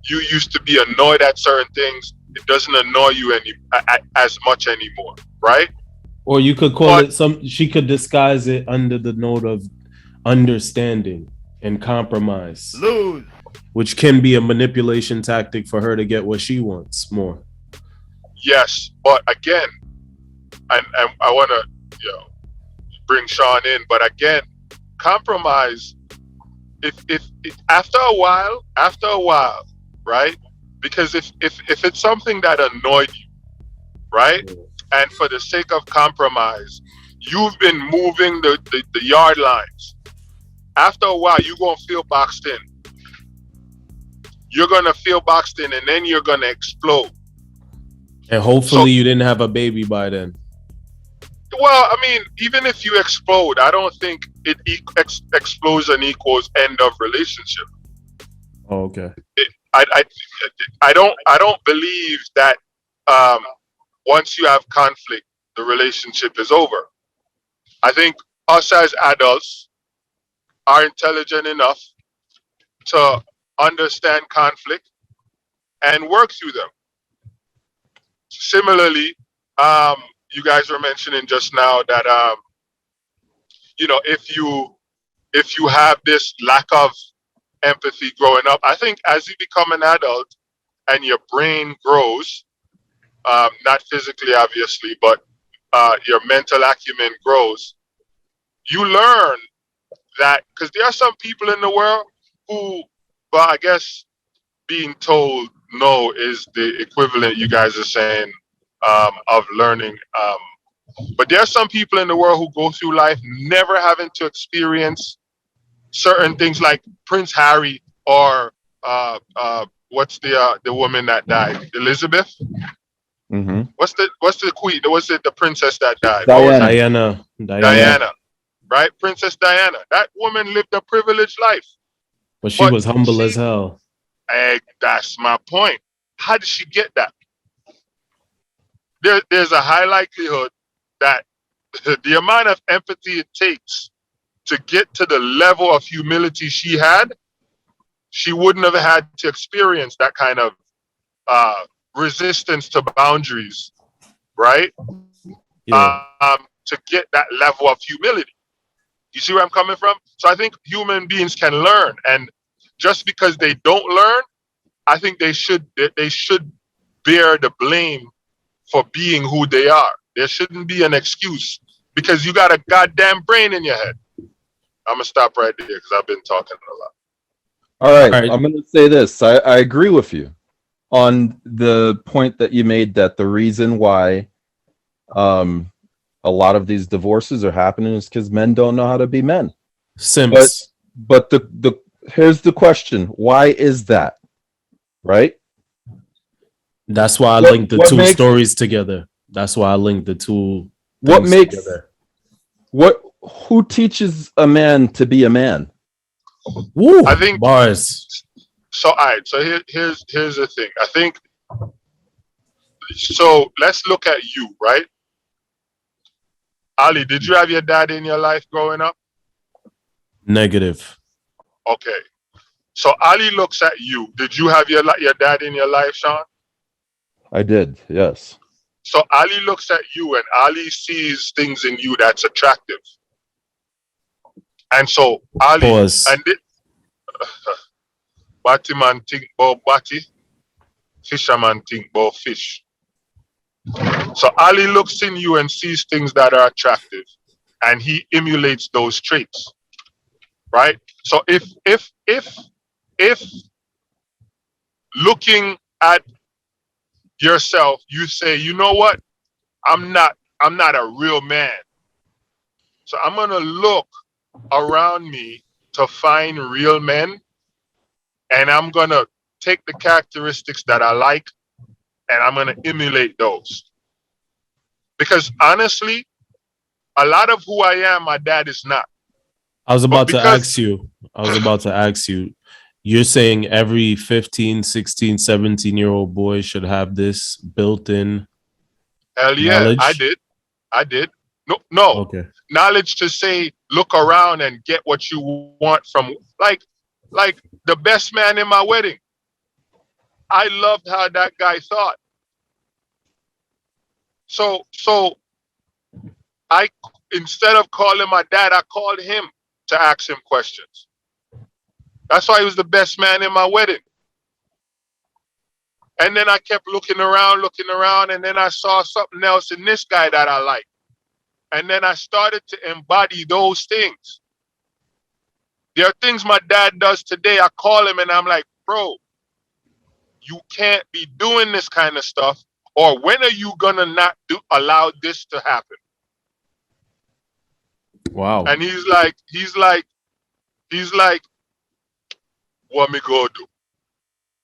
Speaker 3: used to be annoyed at certain things, it doesn't annoy you as much anymore, right?
Speaker 2: Or you could call
Speaker 3: But
Speaker 2: it she could disguise it under the note of understanding and compromise.
Speaker 7: Lose.
Speaker 2: Which can be a manipulation tactic for her to get what she wants more.
Speaker 3: yes, but again, and I want to bring Sean in, but again, compromise. If after a while, right? Because if it's something that annoyed you, right, and for the sake of compromise, you've been moving the yard lines. After a while, you're gonna feel boxed in. You're gonna feel boxed in, and then you're gonna explode.
Speaker 2: And hopefully you didn't have a baby by then.
Speaker 3: Well, I mean, even if you explode, I don't think explosion equals end of relationship.
Speaker 2: Oh, okay.
Speaker 3: I don't believe that once you have conflict, the relationship is over. I think us as adults are intelligent enough to understand conflict and work through them. Similarly, you guys were mentioning just now that if you have this lack of empathy growing up, I think as you become an adult and your brain grows, not physically obviously, but your mental acumen grows, you learn that, because there are some people in the world who, well, I guess being told no is the equivalent, you guys are saying, of learning. But there are some people in the world who go through life never having to experience certain things, like Prince Harry, or what's the woman that died, Elizabeth?
Speaker 5: Mm-hmm.
Speaker 3: What's the queen? Was it the princess that died?
Speaker 2: Diana.
Speaker 3: Diana, right? Princess Diana. That woman lived a privileged life.
Speaker 2: But she was humble as hell.
Speaker 3: That's my point. How did she get that? There's a high likelihood that the amount of empathy it takes to get to the level of humility she had, she wouldn't have had to experience that kind of resistance to boundaries, right?
Speaker 2: Yeah.
Speaker 3: To get that level of humility. You see where I'm coming from? So I think human beings can learn, and just because they don't learn, I think they should bear the blame for being who they are. There shouldn't be an excuse, because you got a goddamn brain in your head. I'm gonna stop right there because I've been talking a lot.
Speaker 5: All right. I'm going to say this. I agree with you on the point that you made, that the reason why a lot of these divorces are happening is because men don't know how to be men.
Speaker 2: Simps.
Speaker 5: But the here's the question: why is that? Right?
Speaker 2: That's why I linked the two stories together. That's why I linked the two.
Speaker 5: What makes
Speaker 2: together.
Speaker 5: Who teaches a man to be a man?
Speaker 2: Woo,
Speaker 3: I think
Speaker 2: bars.
Speaker 3: So, all right. So here's the thing. I think. So let's look at you, right? Ali, did you have your dad in your life growing up?
Speaker 2: Negative.
Speaker 3: Okay. So Ali looks at you. Did you have your dad in your life, Sean?
Speaker 5: I did, yes.
Speaker 3: So Ali looks at you, and Ali sees things in you that's attractive. And so Ali,
Speaker 2: Pause.
Speaker 3: and Batman think about batty, fisherman think about fish. So Ali looks in you and sees things that are attractive, and he emulates those traits, right? So if looking at yourself, you say, you know what, I'm not a real man, so I'm gonna look around me to find real men, and I'm gonna take the characteristics that I like, and I'm gonna emulate those. Because honestly, a lot of who I am, my dad is not.
Speaker 2: I was about to ask you, You're saying every 15, 16, 17-year-old boy should have this built-in
Speaker 3: Hell yeah,
Speaker 2: knowledge?
Speaker 3: I did. No.
Speaker 2: Okay.
Speaker 3: Knowledge to say, look around and get what you want from, like the best man in my wedding. I loved how that guy thought. So I, instead of calling my dad, I called him to ask him questions. That's why he was the best man in my wedding. And then I kept looking around, and then I saw something else in this guy that I liked. And then I started to embody those things. There are things my dad does today. I call him and I'm like, bro, you can't be doing this kind of stuff. Or when are you gonna not allow this to happen?
Speaker 2: Wow.
Speaker 3: And he's like, what me go do?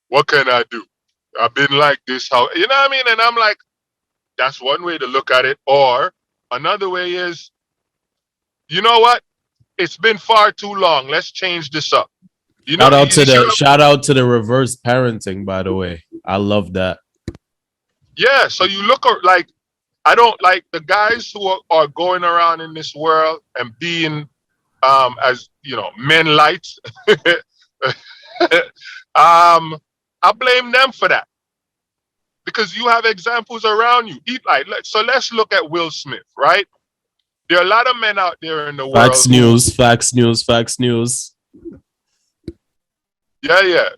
Speaker 3: What can I do? I've been like this, how, you know what I mean? And I'm like, that's one way to look at it. Or another way is, you know what? It's been far too long. Let's change this up. You know,
Speaker 2: Shout out to the reverse parenting, by the way. I love that.
Speaker 3: yeah. So you look like, I don't like the guys who are going around in this world and being, as you know, men lights. I blame them for that, because you have examples around you. So let's look at Will Smith, right? There are a lot of men out there in the world.
Speaker 2: Facts news.
Speaker 3: Yeah.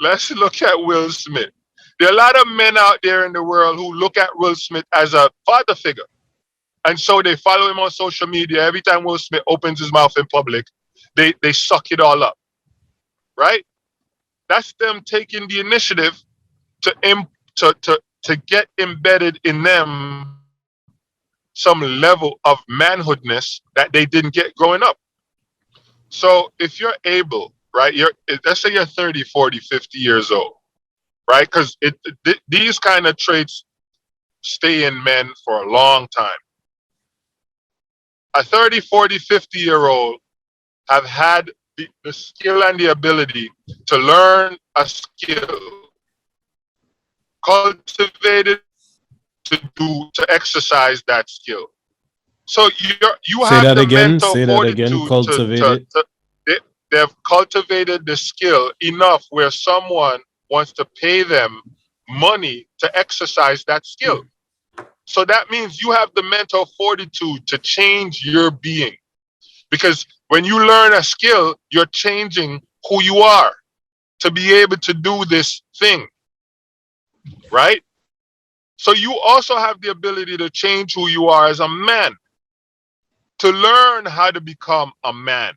Speaker 3: Let's look at Will Smith. There are a lot of men out there in the world who look at Will Smith as a father figure. And so they follow him on social media. Every time Will Smith opens his mouth in public, they suck it all up. Right? That's them taking the initiative to get embedded in them some level of manhoodness that they didn't get growing up. So if you're able, right, let's say you're 30, 40, 50 years old, right? Because these kind of traits stay in men for a long time. A 30, 40, 50-year-old have had the skill and the ability to learn a skill, cultivated to exercise that skill. So you
Speaker 2: Say
Speaker 3: have
Speaker 2: that
Speaker 3: the
Speaker 2: again.
Speaker 3: mental
Speaker 2: Say that again.
Speaker 3: fortitude they've cultivated the skill enough where someone wants to pay them money to exercise that skill. So that means you have the mental fortitude to change your being. Because when you learn a skill, you're changing who you are to be able to do this thing, right? So you also have the ability to change who you are as a man, to learn how to become a man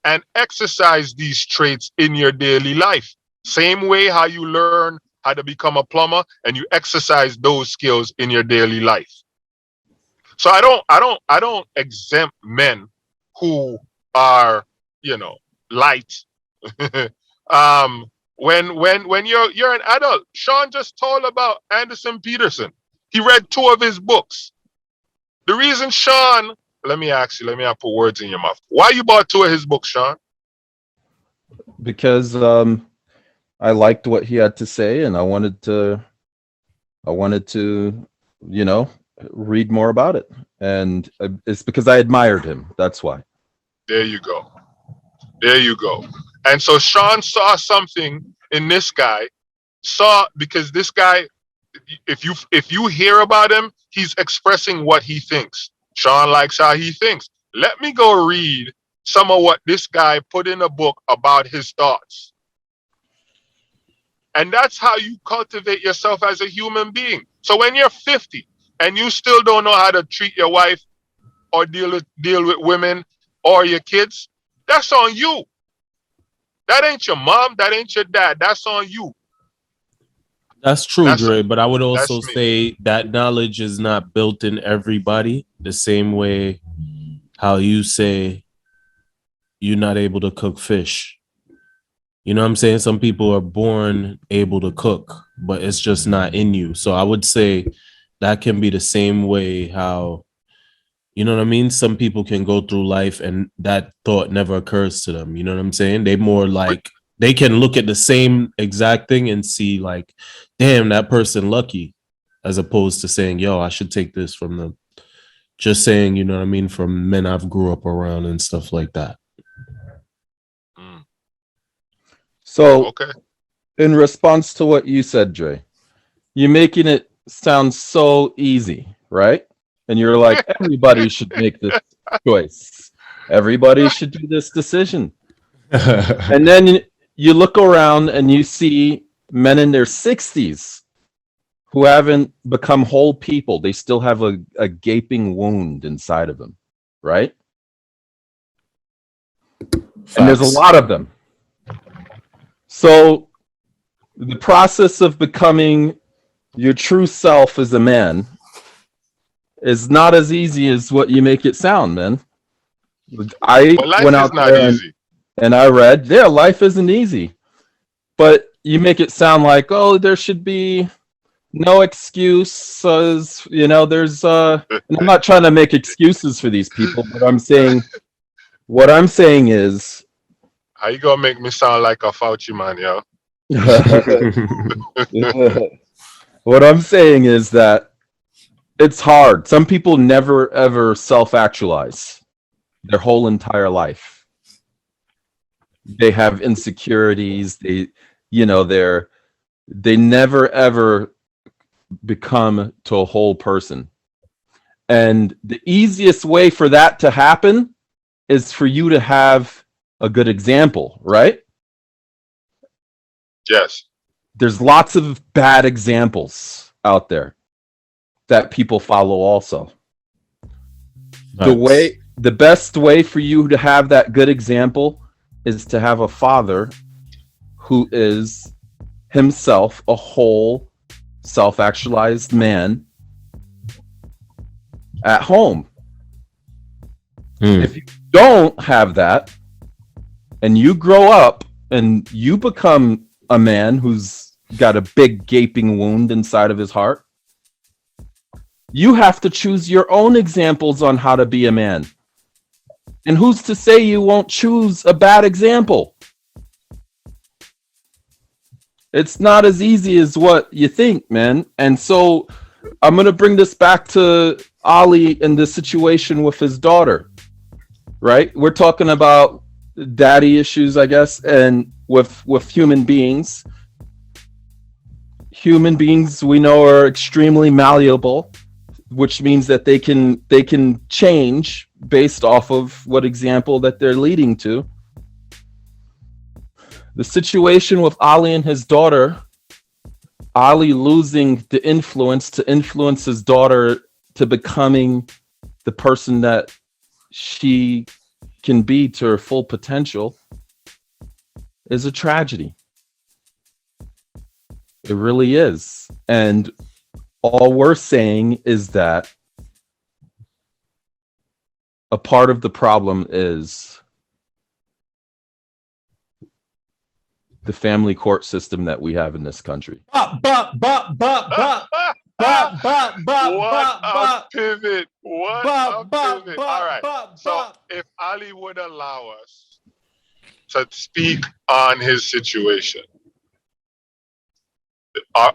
Speaker 3: and exercise these traits in your daily life. Same way how you learn how to become a plumber and you exercise those skills in your daily life. So I don't exempt men who are, light. When you're an adult. Sean just told about Anderson Peterson. He read 2 of his books. The reason Sean, let me put words in your mouth. Why you bought 2 of his books, Sean?
Speaker 5: Because I liked what he had to say, and I wanted to, read more about it. And it's because I admired him. That's why.
Speaker 3: There you go. And so Sean saw something in this guy, because this guy, if you hear about him, he's expressing what he thinks. Sean likes how he thinks. Let me go read some of what this guy put in a book about his thoughts. And that's how you cultivate yourself as a human being. So when you're 50 and you still don't know how to treat your wife or deal with women or your kids, that's on you. That ain't your mom. That ain't your dad. That's on you.
Speaker 2: That's true, Dre. But I would also
Speaker 3: me.
Speaker 2: say that knowledge is not built in everybody the same way how you say you're not able to cook fish. You know what I'm saying? Some people are born able to cook, but it's just not in you. So I would say that can be the same way how You know what I mean? Some people can go through life and that thought never occurs to them. You know what I'm saying? They more like they can look at the same exact thing and see like, damn, that person lucky, as opposed to saying, yo, I should take this from them. Just saying, you know what I mean, from men I've grew up around and stuff like that.
Speaker 5: So,
Speaker 3: Okay.
Speaker 5: in response to what you said, Dre, you're making it sound so easy, right? And you're like, everybody should make this choice. Everybody should do this decision. And then you look around and you see men in their 60s who haven't become whole people. They still have a gaping wound inside of them, right? And there's a lot of them. So the process of becoming your true self as a man is not as easy as what you make it sound, man. I
Speaker 3: But life
Speaker 5: went
Speaker 3: is
Speaker 5: out
Speaker 3: not
Speaker 5: there
Speaker 3: easy.
Speaker 5: and I read, yeah, life isn't easy. But you make it sound like, oh, there should be no excuses. You know, there's and I'm not trying to make excuses for these people, but what I'm saying is
Speaker 3: How you gonna make me sound like a Fauci man, yo?
Speaker 5: what I'm saying is that it's hard. Some people never ever self-actualize their whole entire life. They have insecurities. They never ever become to a whole person. And the easiest way for that to happen is for you to have a good example, right?
Speaker 3: Yes.
Speaker 5: There's lots of bad examples out there that people follow also. The best way for you to have that good example is to have a father who is himself a whole self-actualized man at home. If you don't have that and you grow up and you become a man who's got a big gaping wound inside of his heart, you have to choose your own examples on how to be a man. And who's to say you won't choose a bad example? It's not as easy as what you think, man. And so I'm going to bring this back to Ali and the situation with his daughter, right? We're talking about daddy issues, I guess, and with human beings. Human beings we know are extremely malleable, which means that they can change based off of what example that they're leading to. The situation with Ali and his daughter, Ali losing the influence to influence his daughter to becoming the person that she can be to her full potential, is a tragedy. It really is. And all we're saying is that a part of the problem is the family court system that we have in this country.
Speaker 3: What a pivot. What a pivot. All right. So if Ali would allow us to speak on his situation, are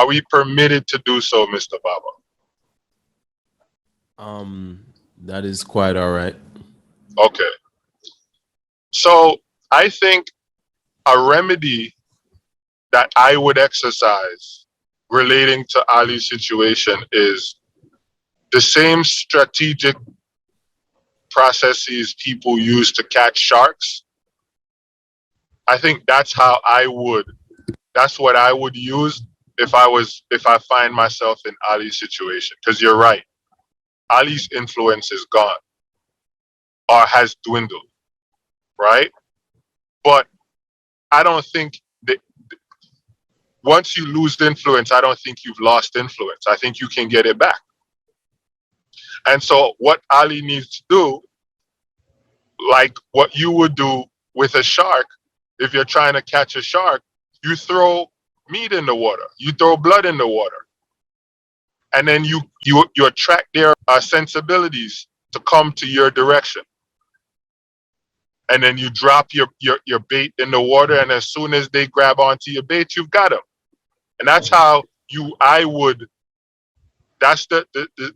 Speaker 3: we permitted to do so, Mr. Baba?
Speaker 2: That is quite all right.
Speaker 3: Okay. So I think a remedy that I would exercise relating to Ali's situation is the same strategic processes people use to catch sharks. I think that's what I would use if I find myself in Ali's situation. Because you're right. Ali's influence is gone or has dwindled, right? But I don't think that once you lose influence, I don't think you've lost influence. I think you can get it back. And so what Ali needs to do, like what you would do with a shark, if you're trying to catch a shark, you throw meat in the water. You throw blood in the water. and then you attract their sensibilities to come to your direction, and then you drop your bait in the water, and as soon as they grab onto your bait, you've got them. And that's how that's the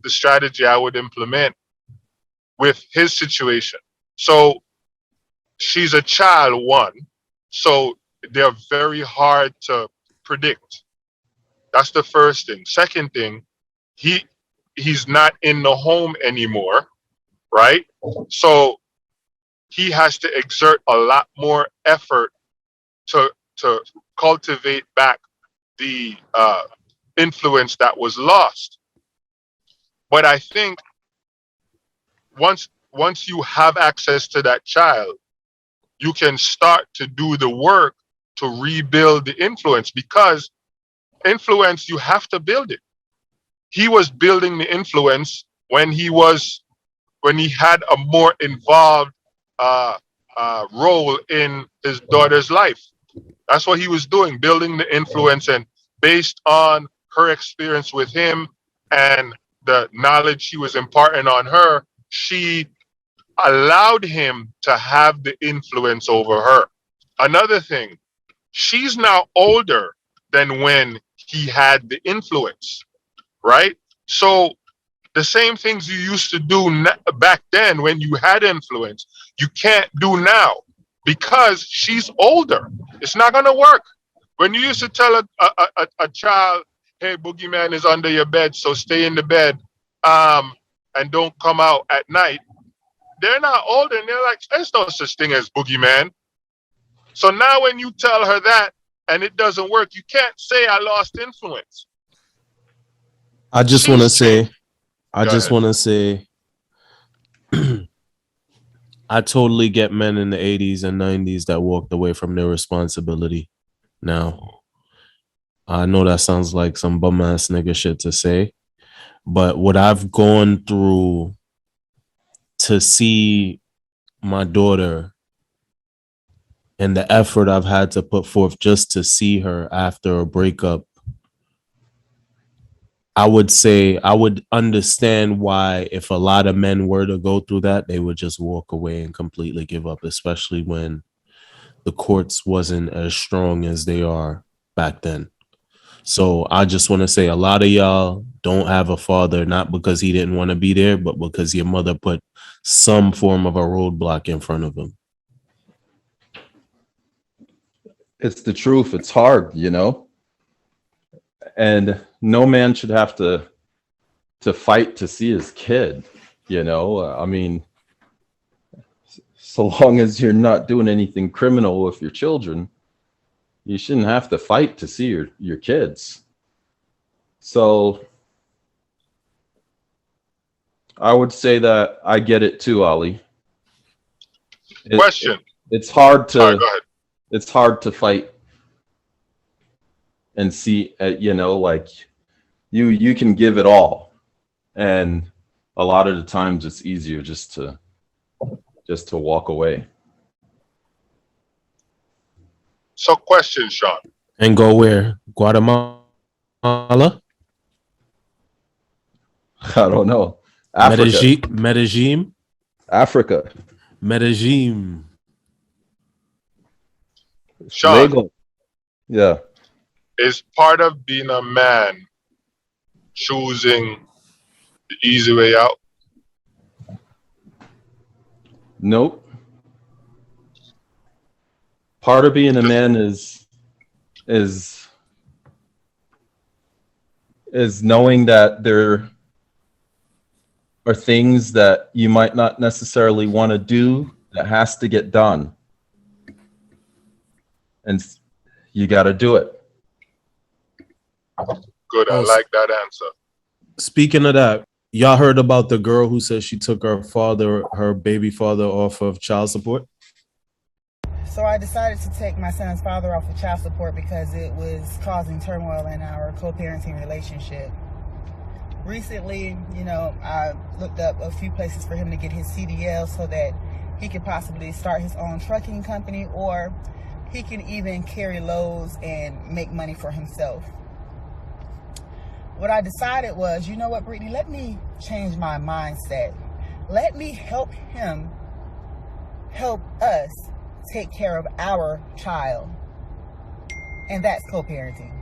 Speaker 3: strategy I would implement with his situation. So she's a child, one, so they're very hard to predict. That's the first thing. Second thing, he's not in the home anymore, right? So he has to exert a lot more effort to cultivate back the influence that was lost. But I think once you have access to that child, you can start to do the work to rebuild the influence, because influence, you have to build it. He was building the influence when he had a more involved role in his daughter's life. That's what he was doing, building the influence, and based on her experience with him and the knowledge she was imparting on her, she allowed him to have the influence over her. Another thing, she's now older than when he had the influence, right? So the same things you used to do back then when you had influence, you can't do now because she's older. It's not going to work. When you used to tell a child, hey, boogeyman is under your bed, so stay in the bed and don't come out at night, they're not older and they're like, there's no such thing as boogeyman. So now when you tell her that and it doesn't work, you can't say I lost influence.
Speaker 2: I just want to say, I totally get men in the 80s and 90s that walked away from their responsibility. Now, I know that sounds like some bum ass nigga shit to say, but what I've gone through to see my daughter and the effort I've had to put forth just to see her after a breakup, I would say I would understand why if a lot of men were to go through that, they would just walk away and completely give up, especially when the courts wasn't as strong as they are back then. So I just want to say a lot of y'all don't have a father, not because he didn't want to be there, but because your mother put some form of a roadblock in front of him.
Speaker 5: It's the truth. It's hard, you know? And no man should have to fight to see his kid, you know? I mean, so long as you're not doing anything criminal with your children, you shouldn't have to fight to see your kids. So I would say that I get it too, Ali.
Speaker 3: Question.
Speaker 5: It's hard to
Speaker 3: Sorry, go ahead.
Speaker 5: It's hard to fight and see, you know, like you can give it all, and a lot of the times it's easier just to walk away.
Speaker 3: So, question, Sean.
Speaker 2: And go where? Guatemala?
Speaker 5: I don't know. Africa.
Speaker 2: Medellin?
Speaker 5: Africa.
Speaker 2: Medellin.
Speaker 3: Sean,
Speaker 5: Legal. Yeah.
Speaker 3: is part of being a man choosing the easy way out?
Speaker 5: Nope. Part of being a man is knowing that there are things that you might not necessarily want to do that has to get done. And you got to do it.
Speaker 3: Good, I like that answer.
Speaker 2: Speaking of that, y'all heard about the girl who said she took her baby father off of child support?
Speaker 7: So I decided to take my son's father off of child support because it was causing turmoil in our co-parenting relationship. Recently, you know, I looked up a few places for him to get his CDL so that he could possibly start his own trucking company, or he can even carry loads and make money for himself. what I decided was, you know what, Brittany, let me change my mindset. Let me help him help us take care of our child. And that's co-parenting.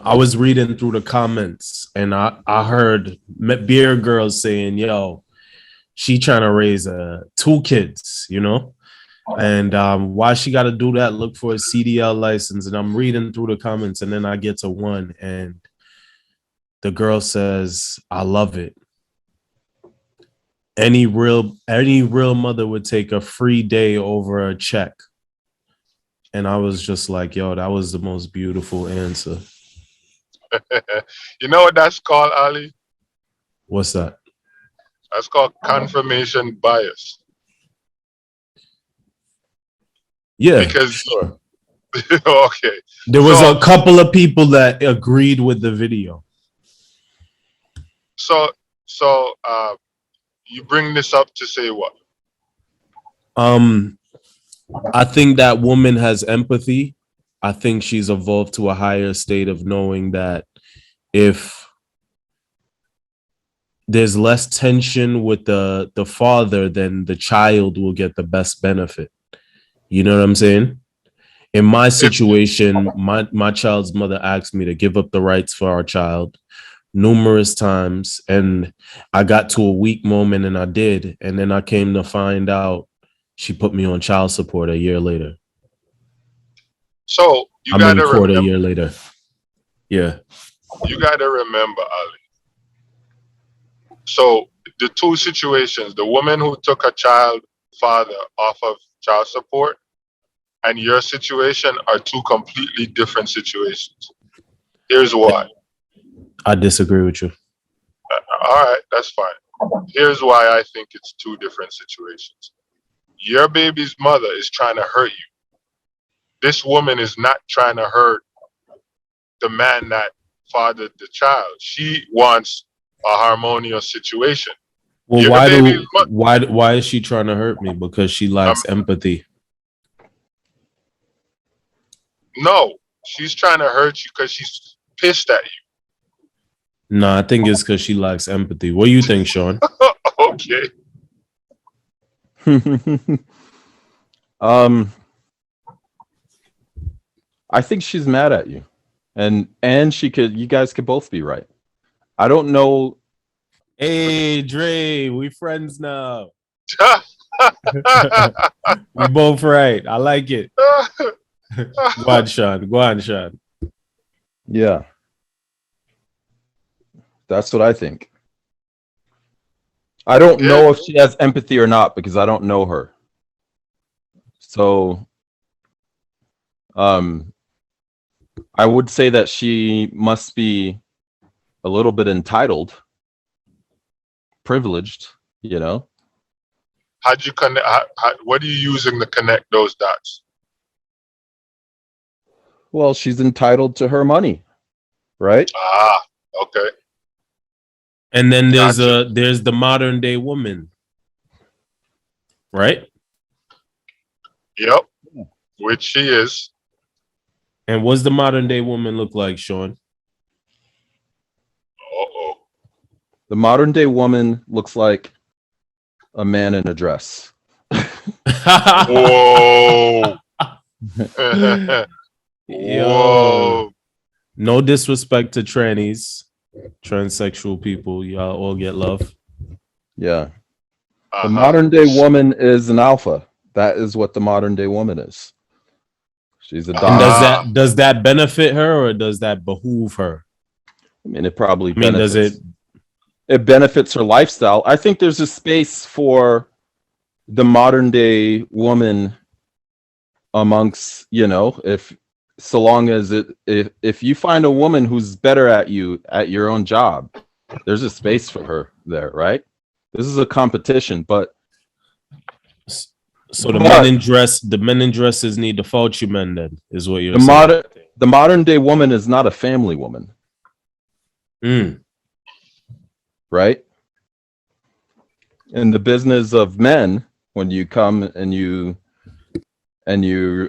Speaker 2: I was reading through the comments and I heard beer girls saying, yo, she trying to raise 2 kids, you know? And why she got to do that? Look for a CDL license. And I'm reading through the comments and then I get to one and the girl says, I love it. Any real mother would take a free day over a check. And I was just like, yo, that was the most beautiful answer.
Speaker 3: You know what that's called, Ali?
Speaker 2: What's that?
Speaker 3: That's called confirmation bias.
Speaker 2: Yeah,
Speaker 3: because
Speaker 2: sure.
Speaker 3: okay.
Speaker 2: There was a couple of people that agreed with the video.
Speaker 3: So you bring this up to say what?
Speaker 2: I think that woman has empathy. I think she's evolved to a higher state of knowing that if there's less tension with the father, then the child will get the best benefit. You know what I'm saying? In my situation, my child's mother asked me to give up the rights for our child numerous times, and I got to a weak moment and I did. And then I came to find out she put me on child support a year later.
Speaker 3: So
Speaker 2: I'm in court a year later. Yeah.
Speaker 3: You got to remember, Ali. So the 2 situations, the woman who took her child father off of child support and your situation are 2 completely different situations. Here's why.
Speaker 2: I disagree with you.
Speaker 3: All right, that's fine. Here's why I think it's 2 different situations. Your baby's mother is trying to hurt you. This woman is not trying to hurt the man that fathered the child. She wants a harmonious situation.
Speaker 2: Well, why is she trying to hurt me? Because she lacks empathy.
Speaker 3: No, she's trying to hurt you because she's pissed at you.
Speaker 2: No, I think it's because she lacks empathy. What do you think, Sean?
Speaker 3: Okay.
Speaker 5: I think she's mad at you. And you guys could both be right. I don't know.
Speaker 2: Hey, Dre, we friends now. We both right. I like it. Go on, Sean.
Speaker 5: Yeah. That's what I think. I don't know if she has empathy or not because I don't know her. So I would say that she must be a little bit entitled, privileged, you know.
Speaker 3: How'd you connect? What are you using to connect those dots?
Speaker 5: Well, she's entitled to her money, right?
Speaker 3: Ah, okay.
Speaker 2: And then there's the modern day woman, right?
Speaker 3: Yep, which she is.
Speaker 2: And what's the modern day woman look like, Sean?
Speaker 3: Uh-oh.
Speaker 5: The modern day woman looks like a man in a dress.
Speaker 3: Whoa.
Speaker 2: Yo. No disrespect to transsexual people. Y'all all get love.
Speaker 5: Yeah. The modern day woman is an alpha. That is what the modern day woman is. She's a
Speaker 2: and does that benefit her or does that behoove her?
Speaker 5: I mean, it probably
Speaker 2: benefits.
Speaker 5: Does it benefits her lifestyle. I think there's a space for the modern day woman amongst, you know, so long as if you find a woman who's better at you at your own job, there's a space for her there, right? This is a competition, but
Speaker 2: so the men in dresses need the fauci men then, is what you're saying.
Speaker 5: The modern day woman is not a family woman. Right? In the business of men, when you come and you're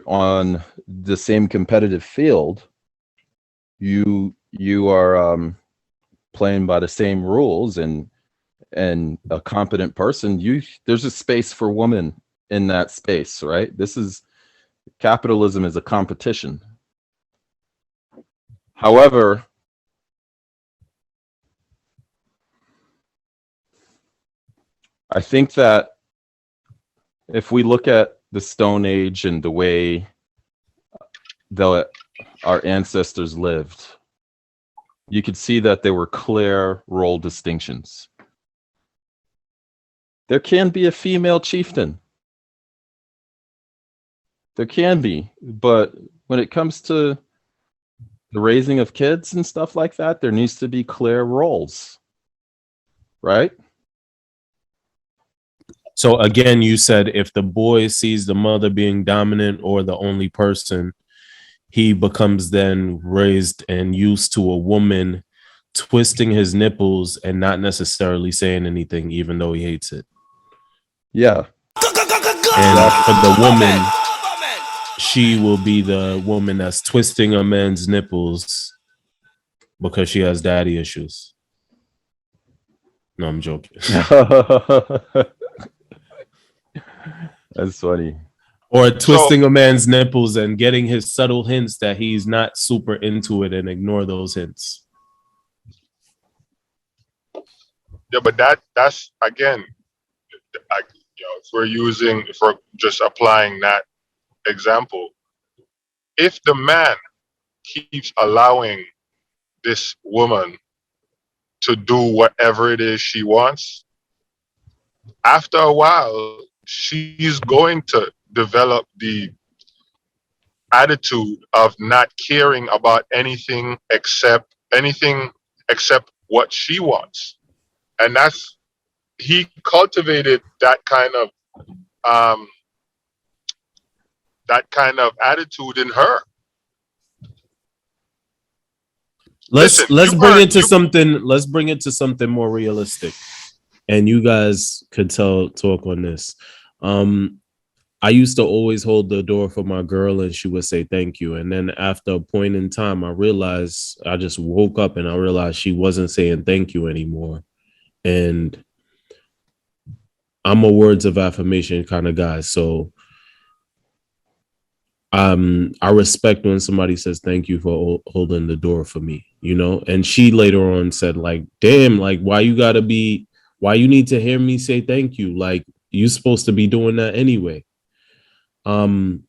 Speaker 5: on the same competitive field, you are playing by the same rules and a competent person, there's a space for women in that space, right? Capitalism is a competition. However, I think that if we look at the Stone Age and the way our ancestors lived, you could see that there were clear role distinctions. There can be a female chieftain. There can be, but when it comes to the raising of kids and stuff like that, there needs to be clear roles, right?
Speaker 2: So again, you said if the boy sees the mother being dominant or the only person, he becomes then raised and used to a woman twisting his nipples and not necessarily saying anything, even though he hates it.
Speaker 5: Yeah.
Speaker 2: And for the woman, she will be the woman that's twisting a man's nipples because she has daddy issues. No, I'm joking.
Speaker 5: That's funny.
Speaker 2: Or twisting a man's nipples and getting his subtle hints that he's not super into it and ignore those hints.
Speaker 3: Yeah, but that's again, if we're just applying that example, if the man keeps allowing this woman to do whatever it is she wants, after a while, she's going to develop the attitude of not caring about anything except what she wants. And he cultivated that kind of attitude in her.
Speaker 2: Let's bring it to something more realistic. And you guys could talk on this. I used to always hold the door for my girl and she would say thank you. And then after a point in time, I just woke up and I realized she wasn't saying thank you anymore. And I'm a words of affirmation kind of guy. So I respect when somebody says thank you for holding the door for me, and she later on said like, damn, like why you need to hear me say thank you? Like you're supposed to be doing that anyway.
Speaker 5: Entitlement.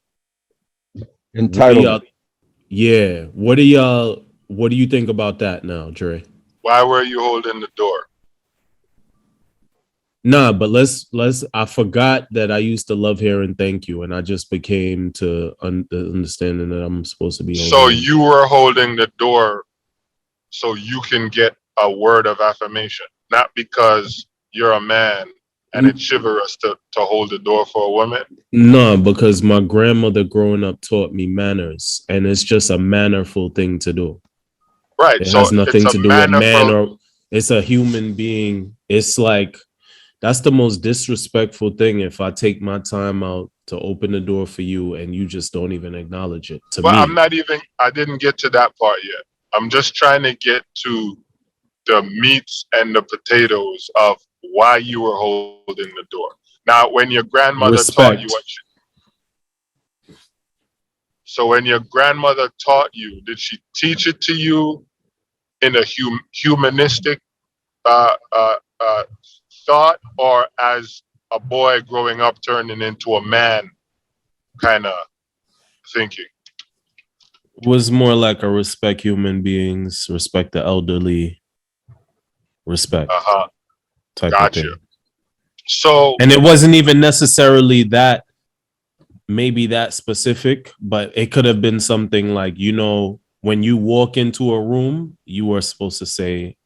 Speaker 2: Yeah. What do you think about that now, Dre?
Speaker 3: Why were you holding the door?
Speaker 2: Nah, but I forgot that I used to love hearing thank you, and I just became to understanding that I'm supposed to be holding.
Speaker 3: So you were holding the door so you can get a word of affirmation, not because you're a man and it's chivalrous to hold the door for a woman.
Speaker 2: No, because my grandmother growing up taught me manners, and it's just a mannerful thing to do.
Speaker 3: Right.
Speaker 2: It has nothing to do with man or it's a human being. It's like that's the most disrespectful thing if I take my time out to open the door for you and you just don't even acknowledge it. To me,
Speaker 3: I didn't get to that part yet. I'm just trying to get to the meats and the potatoes of why you were holding the door. Now, when your grandmother taught you when your grandmother taught you, did she teach it to you in a humanistic thought, or as a boy growing up turning into a man kind of thinking?
Speaker 2: It was more like a respect human beings, respect the elderly, respect type of thing.
Speaker 3: So,
Speaker 2: and it wasn't even necessarily that specific, but it could have been something like, when you walk into a room, you are supposed to say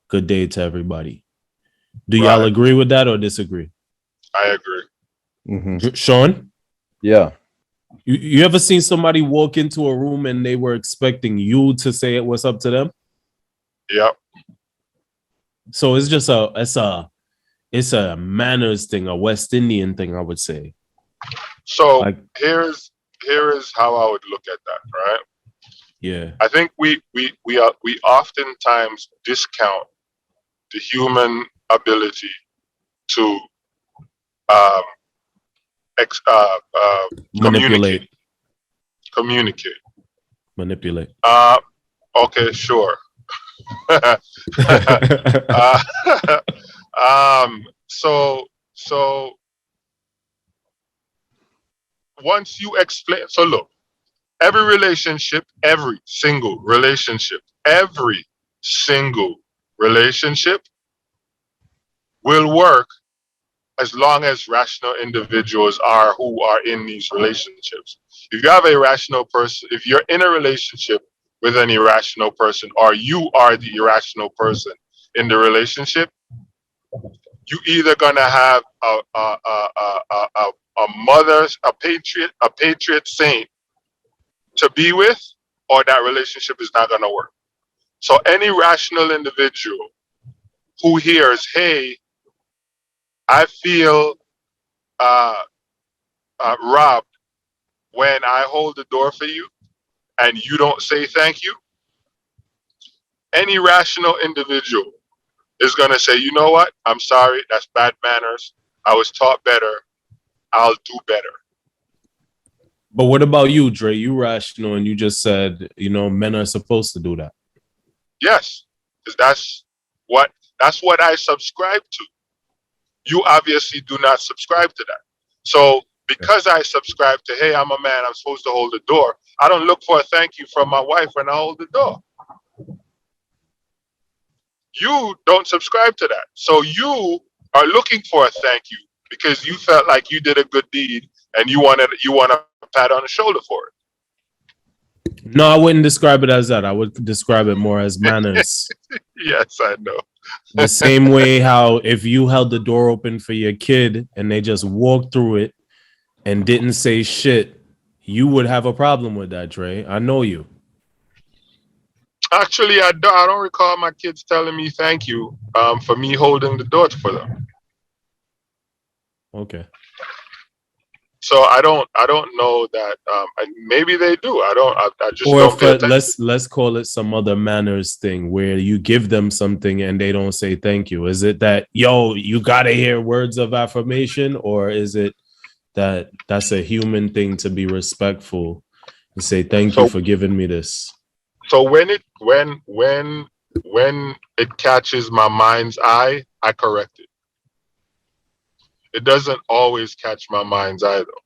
Speaker 2: good day to everybody. Do y'all agree with that or disagree?
Speaker 3: I agree.
Speaker 2: Mm-hmm. Shawn?
Speaker 5: Yeah.
Speaker 2: You ever seen somebody walk into a room and they were expecting you to say what's up to them?
Speaker 3: Yep.
Speaker 2: So it's just a manners thing, a West Indian thing, I would say.
Speaker 3: So here is how I would look at that, right?
Speaker 2: Yeah.
Speaker 3: I think we oftentimes discount the human ability to um,
Speaker 2: Manipulate.
Speaker 3: communicate.
Speaker 2: Manipulate.
Speaker 3: Okay, sure. uh, so once you explain, so look, every single relationship will work as long as rational individuals are who are in these relationships. If you have a rational person, if you're in a relationship with an irrational person, or you are the irrational person in the relationship, you either gonna have a patriot saint to be with, or that relationship is not gonna work. So any rational individual who hears, "Hey, I feel uh, robbed when I hold the door for you and you don't say thank you," any rational individual is going to say, "You know what? I'm sorry. That's bad manners. I was taught better. I'll do better."
Speaker 2: But what about you, Dre? You rational, and you just said, men are supposed to do that.
Speaker 3: Yes, because that's what I subscribe to. You obviously do not subscribe to that. So because I subscribe to, "Hey, I'm a man, I'm supposed to hold the door," I don't look for a thank you from my wife when I hold the door. You don't subscribe to that. So you are looking for a thank you because you felt like you did a good deed and you want a pat on the shoulder for it.
Speaker 2: No, I wouldn't describe it as that. I would describe it more as manners.
Speaker 3: Yes, I know.
Speaker 2: The same way how if you held the door open for your kid and they just walked through it and didn't say shit, you would have a problem with that, Dre. I know you.
Speaker 3: Actually, I don't recall my kids telling me thank you for me holding the door for them.
Speaker 2: Okay.
Speaker 3: So I don't know that. Maybe they do. I just
Speaker 2: Or
Speaker 3: don't pay
Speaker 2: if
Speaker 3: attention.
Speaker 2: let's call it some other manners thing where you give them something and they don't say thank you. Is it that you gotta hear words of affirmation, or is it that that's a human thing to be respectful and say thank you
Speaker 3: So
Speaker 2: for giving me this?
Speaker 3: so when it catches my mind's eye, I correct it. It doesn't always catch my mind's eye though.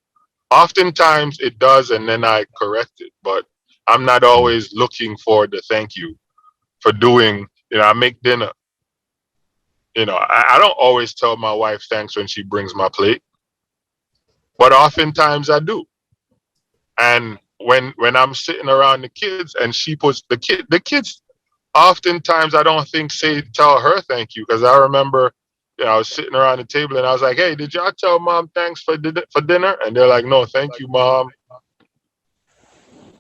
Speaker 3: Oftentimes it does, and then I correct it. But I'm not always looking for the thank you for doing. I make dinner. I don't always tell my wife thanks when she brings my plate, but oftentimes I do. And when I'm sitting around the kids and she puts the kids, oftentimes I don't think tell her thank you, because I remember, I was sitting around the table and I was like, "Hey, did y'all tell mom thanks for dinner?" And they're like, "No, thank you, mom."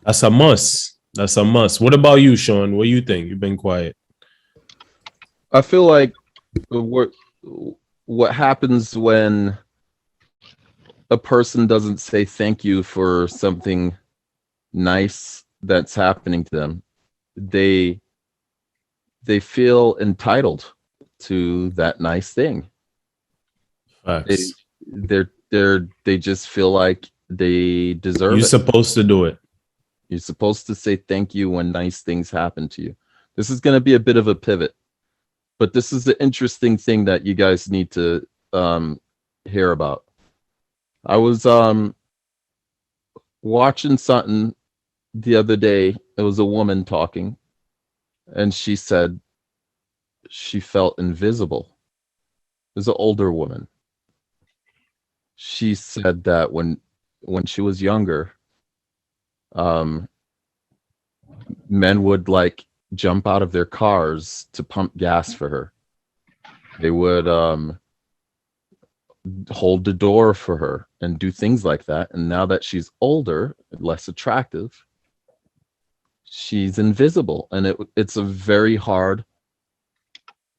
Speaker 2: That's a must. That's a must. What about you, Sean? What do you think? You've been quiet.
Speaker 5: I feel like what happens when a person doesn't say thank you for something nice that's happening to them, they feel entitled to that nice thing.
Speaker 2: Facts.
Speaker 5: They just feel like they deserve
Speaker 2: You're
Speaker 5: it.
Speaker 2: supposed to do it.
Speaker 5: You're supposed to say thank you when nice things happen to you. This is going to be a bit of a pivot, but this is the interesting thing that you guys need to hear about. I was watching something the other day. It was a woman talking, and she said she felt invisible. It was an older woman. She said that when she was younger, men would like jump out of their cars to pump gas for her. They would hold the door for her and do things like that. And now that she's older, less attractive, she's invisible. And it's a very hard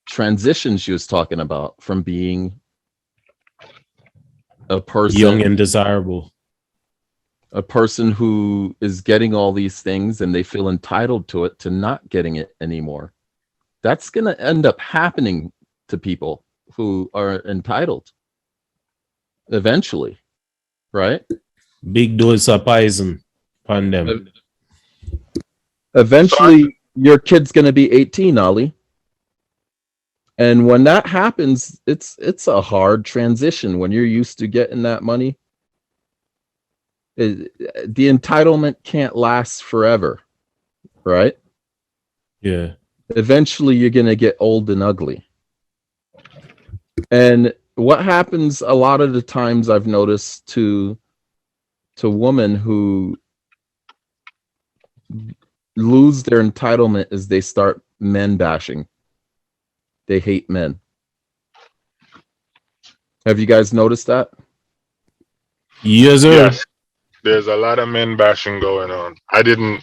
Speaker 5: transition she was talking about from being a person
Speaker 2: young and desirable
Speaker 5: a person who is getting all these things and they feel entitled to it to not getting it anymore. That's going to end up happening to people who are entitled eventually, right?
Speaker 2: Big dose of poison on them.
Speaker 5: Eventually, your kid's going to be 18, Ali. And when that happens, it's a hard transition when you're used to getting that money. The entitlement can't last forever, right?
Speaker 2: Yeah.
Speaker 5: Eventually, you're going to get old and ugly. And what happens a lot of the times I've noticed to women who lose their entitlement is they start men bashing. They hate men. Have you guys noticed that?
Speaker 2: Yes, sir.
Speaker 3: Yes, there's a lot of men bashing going on. I didn't,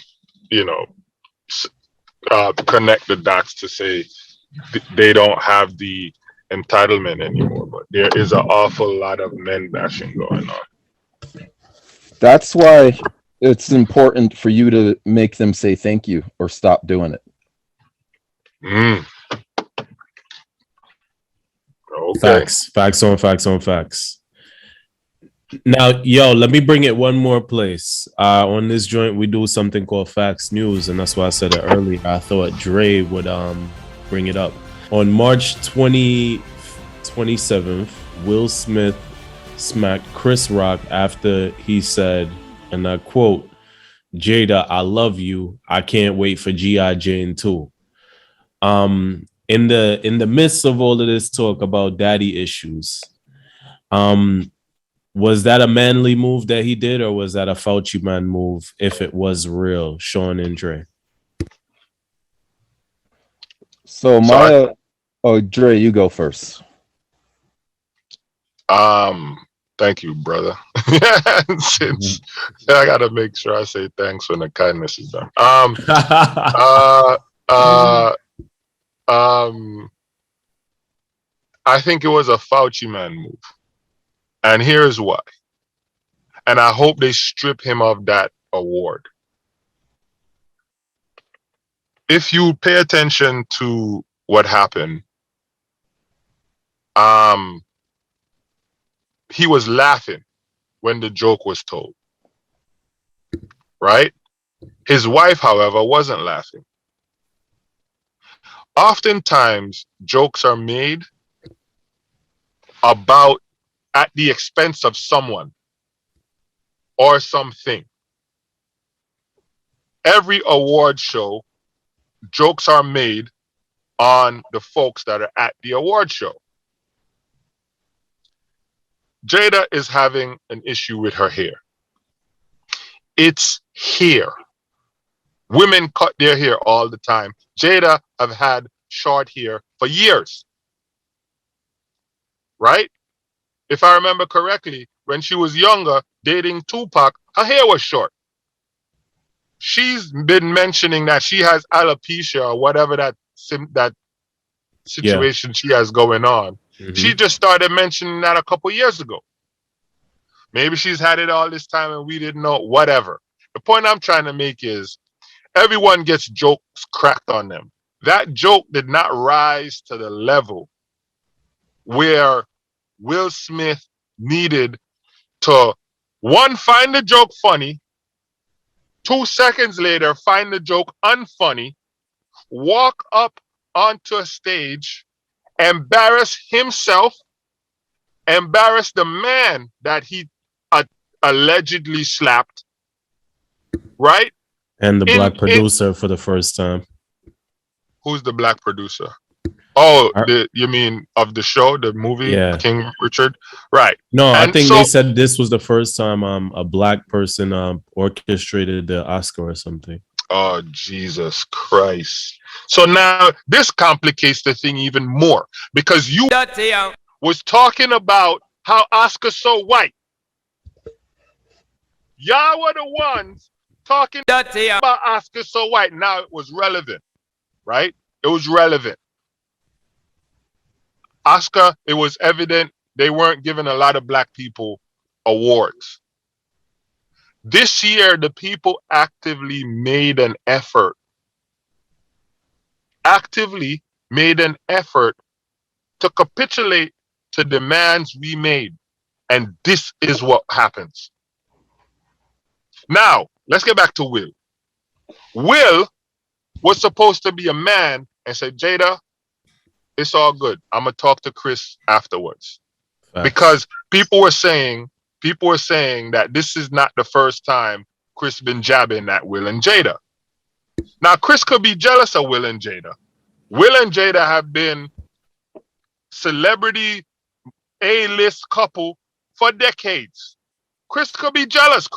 Speaker 3: connect the dots to say they don't have the entitlement anymore, but there is an awful lot of men bashing going on.
Speaker 5: That's why it's important for you to make them say thank you or stop doing it.
Speaker 3: Okay.
Speaker 2: Facts on facts. Now, yo, let me bring it one more place. On this joint, we do something called Facts News, and that's why I said it earlier. I thought Dre would bring it up. On March 27th, Will Smith smacked Chris Rock after he said, and I quote, "Jada, I love you. I can't wait for G.I. Jane 2." In the midst of all of this talk about daddy issues, was that a manly move that he did, or was that a Fauci man move? If it was real, Shawn and Dre.
Speaker 5: So Dre, you go first.
Speaker 3: Thank you, brother. Since I gotta make sure I say thanks when the kindness is done. I think it was a Fauci man move. And here's why. And I hope they strip him of that award. If you pay attention to what happened, he was laughing when the joke was told. Right? His wife, however, wasn't laughing. Oftentimes, jokes are made at the expense of someone or something. Every award show, jokes are made on the folks that are at the award show. Jada is having an issue with her hair. It's hair. Women cut their hair all the time. Jada have had short hair for years. Right? If I remember correctly, when she was younger, dating Tupac, her hair was short. She's been mentioning that she has alopecia or whatever that situation she has going on. Mm-hmm. She just started mentioning that a couple years ago. Maybe she's had it all this time and we didn't know, whatever. The point I'm trying to make is everyone gets jokes cracked on them. That joke did not rise to the level where Will Smith needed to, one, find the joke funny, 2 seconds later, find the joke unfunny, walk up onto a stage, embarrass himself, embarrass the man that he allegedly slapped, right?
Speaker 2: And the black producer for the first time.
Speaker 3: Who's the black producer? Oh, you mean of the show, the movie, King Richard? Right.
Speaker 2: No, and I think they said this was the first time a black person orchestrated the Oscar or something.
Speaker 3: Oh, Jesus Christ. So now this complicates the thing even more because you was talking about how Oscar's so white. Y'all were the ones talking about Oscar so white. Now it was relevant, right? It was relevant. Oscar, it was evident they weren't giving a lot of black people awards. This year, the people actively made an effort, actively made an effort to capitulate to demands we made. And this is what happens. Now, let's get back to Will. Will was supposed to be a man and say, Jada, it's all good. I'm gonna talk to Chris afterwards.
Speaker 2: Facts.
Speaker 3: Because people were saying that this is not the first time Chris been jabbing at Will and Jada. Now Chris could be jealous of Will and Jada. Will and Jada have been celebrity A-list couple for decades. Chris could be jealous.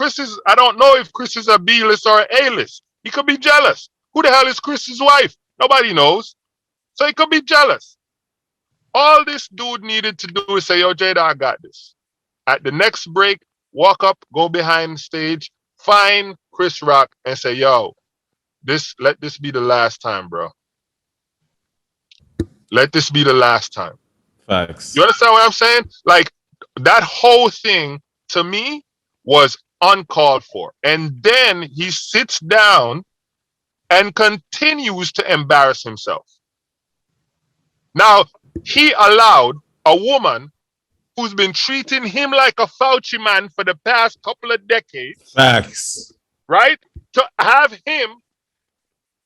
Speaker 3: I don't know if Chris is a B-list or an A-list. He could be jealous. Who the hell is Chris's wife? Nobody knows. So he could be jealous. All this dude needed to do is say, yo, Jada, I got this. At the next break, walk up, go behind the stage, find Chris Rock and say, yo, let this be the last time, bro. Let this be the last time.
Speaker 2: Facts.
Speaker 3: You understand what I'm saying? Like, that whole thing, to me, was uncalled for. And then he sits down and continues to embarrass himself. Now, he allowed a woman who's been treating him like a Fauci man for the past couple of decades,
Speaker 2: Facts.
Speaker 3: right, to have him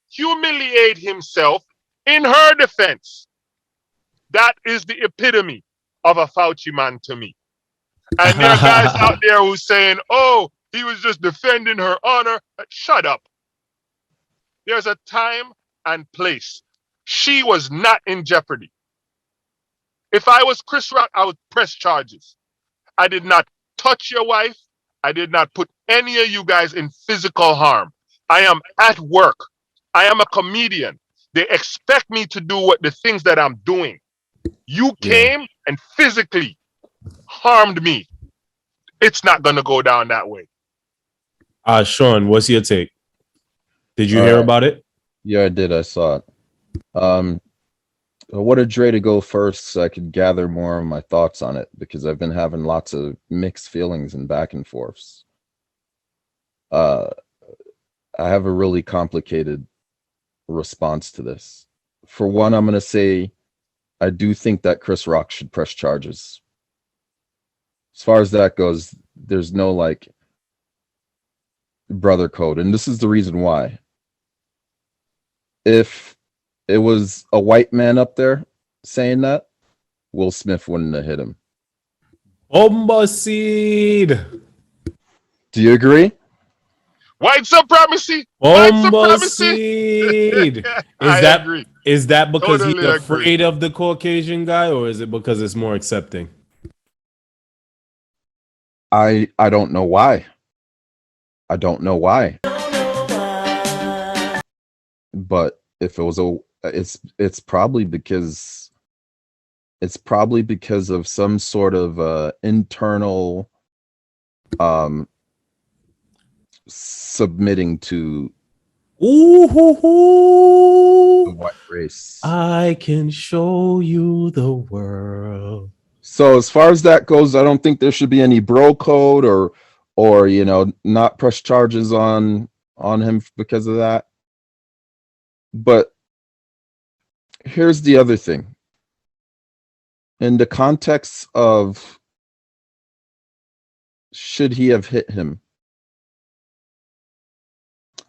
Speaker 3: humiliate himself in her defense. That is the epitome of a Fauci man to me. And there are guys out there who's saying, oh, he was just defending her honor. Shut up. There's a time and place. She was not in jeopardy. If I was Chris Rock, I would press charges. I did not touch your wife. I did not put any of you guys in physical harm. I am at work. I am a comedian. They expect me to do the things that I'm doing. You came and physically harmed me. It's not going to go down that way.
Speaker 2: Shawn, what's your take? Did you hear about it?
Speaker 5: Yeah, I did. I saw it. I wanted Dre to go first so I could gather more of my thoughts on it because I've been having lots of mixed feelings and back and forths. I have a really complicated response to this. For one, I'm going to say I do think that Chris Rock should press charges. As far as that goes, there's no like brother code. And this is the reason why. If it was a white man up there saying that, Will Smith wouldn't have hit him.
Speaker 2: Bomba seed.
Speaker 5: Do you agree?
Speaker 3: White supremacy.
Speaker 2: Bomba seed.
Speaker 3: I agree.
Speaker 2: Is that because
Speaker 3: Totally
Speaker 2: he's afraid of the Caucasian guy, or is it because it's more accepting?
Speaker 5: I don't know why. I don't know why. But if it was it's probably because of some sort of internal submitting to the white race.
Speaker 2: I can show you the world.
Speaker 5: So as far as that goes, I don't think there should be any bro code or not press charges on him because of that. But here's the other thing. In the context of should he have hit him?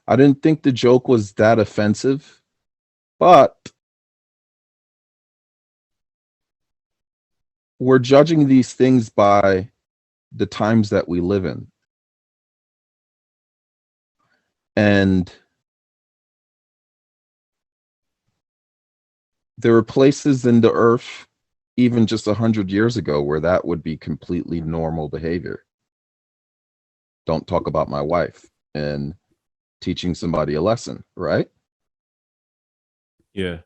Speaker 5: I didn't think the joke was that offensive, but we're judging these things by the times that we live in. And there were places in the earth, even just 100 years ago, where that would be completely normal behavior. Don't talk about my wife and teaching somebody a lesson, right?
Speaker 2: Yeah.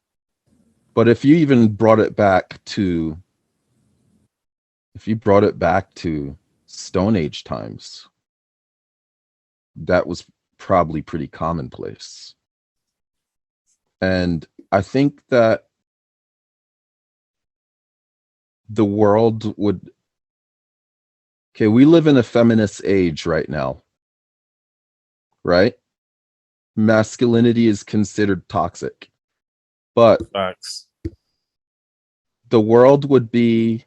Speaker 5: But if you even brought it back to Stone Age times, that was probably pretty commonplace. And I think that the world would... Okay, we live in a feminist age right now. right? Masculinity is considered toxic. But
Speaker 2: Facts.
Speaker 5: the world would be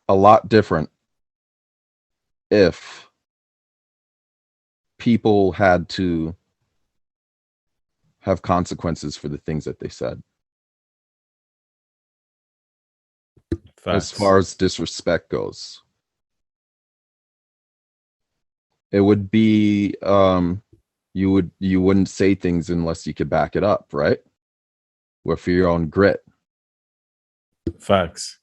Speaker 5: a lot different if people had to have consequences for the things that they said.
Speaker 2: Facts.
Speaker 5: As far as disrespect goes, it would be you wouldn't say things unless you could back it up, right? With your own grit.
Speaker 2: Facts.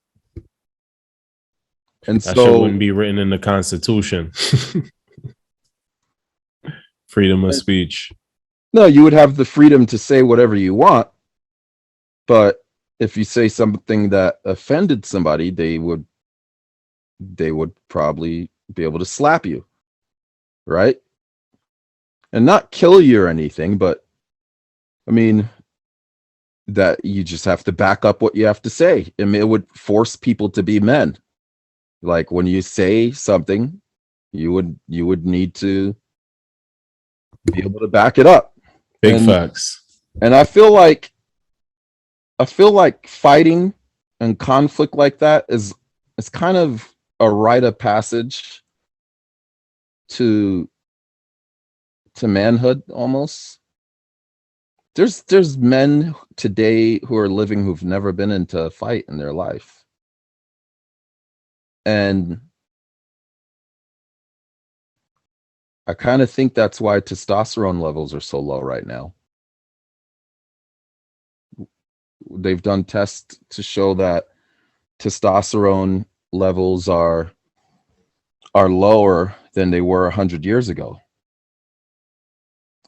Speaker 5: And
Speaker 2: That shit
Speaker 5: so
Speaker 2: wouldn't be written in the Constitution. Freedom of speech.
Speaker 5: no, you would have the freedom to say whatever you want, but if you say something that offended somebody, they would probably be able to slap you, right? And not kill you or anything, but I mean that you just have to back up what you have to say. I mean, it would force people to be men. Like when you say something, you would need to be able to back it up.
Speaker 2: Big facts.
Speaker 5: And I feel like fighting and conflict like that is kind of a rite of passage to manhood almost. There's men today who are living who've never been into a fight in their life. And I kind of think that's why testosterone levels are so low right now. They've done tests to show that testosterone levels are lower than they were 100 years ago.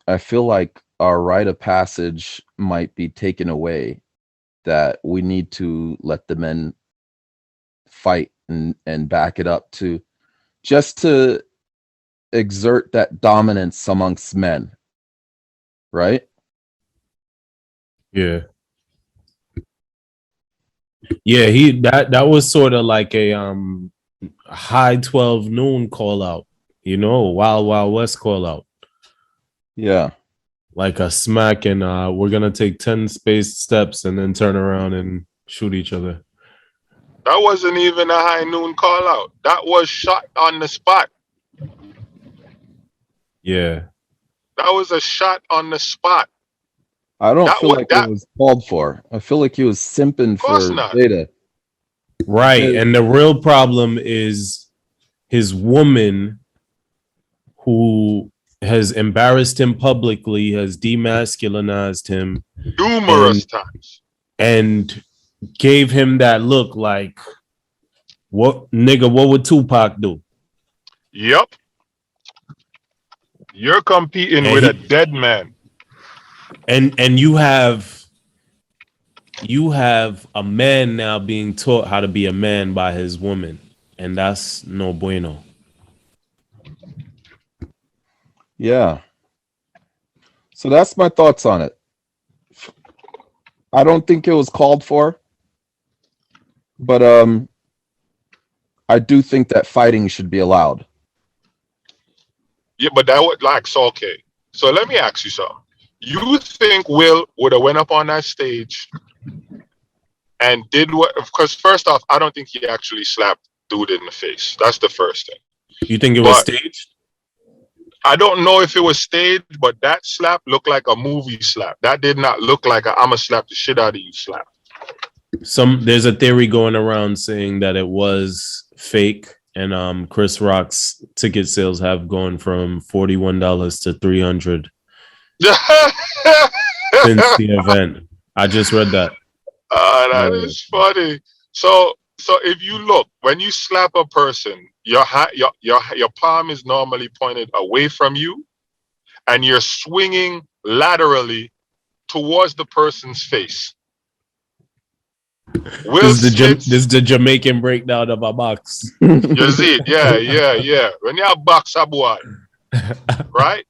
Speaker 5: I feel like our rite of passage might be taken away, that we need to let the men fight and back it up to exert that dominance amongst men, right?
Speaker 2: Yeah. That was sort of like a high 12 noon call out, Wild Wild West call out.
Speaker 5: Yeah.
Speaker 2: Like a smack, and we're gonna take 10 spaced steps and then turn around and shoot each other.
Speaker 3: That wasn't even a high noon call out. That was shot on the spot.
Speaker 2: Yeah.
Speaker 3: That was a shot on the spot.
Speaker 5: I don't feel like it was called for. I feel like he was simping for data.
Speaker 2: Right. And the real problem is his woman, who has embarrassed him publicly, has demasculinized him
Speaker 3: numerous times,
Speaker 2: and gave him that look like, what would Tupac do?
Speaker 3: Yep. You're competing with a dead man.
Speaker 2: And you have a man now being taught how to be a man by his woman, and that's no bueno.
Speaker 5: Yeah. So that's my thoughts on it. I don't think it was called for, but I do think that fighting should be allowed.
Speaker 3: Yeah, but that would okay. So let me ask you something. You think Will would have went up on that stage and did what? Because first off, I don't think he actually slapped dude in the face. That's the first thing.
Speaker 2: You think it was staged?
Speaker 3: I don't know if it was staged, but that slap looked like a movie slap. That did not look like a "I'ma slap the shit out of you" slap.
Speaker 2: There's a theory going around saying that it was fake, and Chris Rock's ticket sales have gone from $41 to $300 since the event. I just read that.
Speaker 3: That is funny. So if you look, when you slap a person, your palm is normally pointed away from you, and you're swinging laterally towards the person's face.
Speaker 2: This is the Jamaican breakdown of a box.
Speaker 3: You see it? Yeah. When you box a boy, right?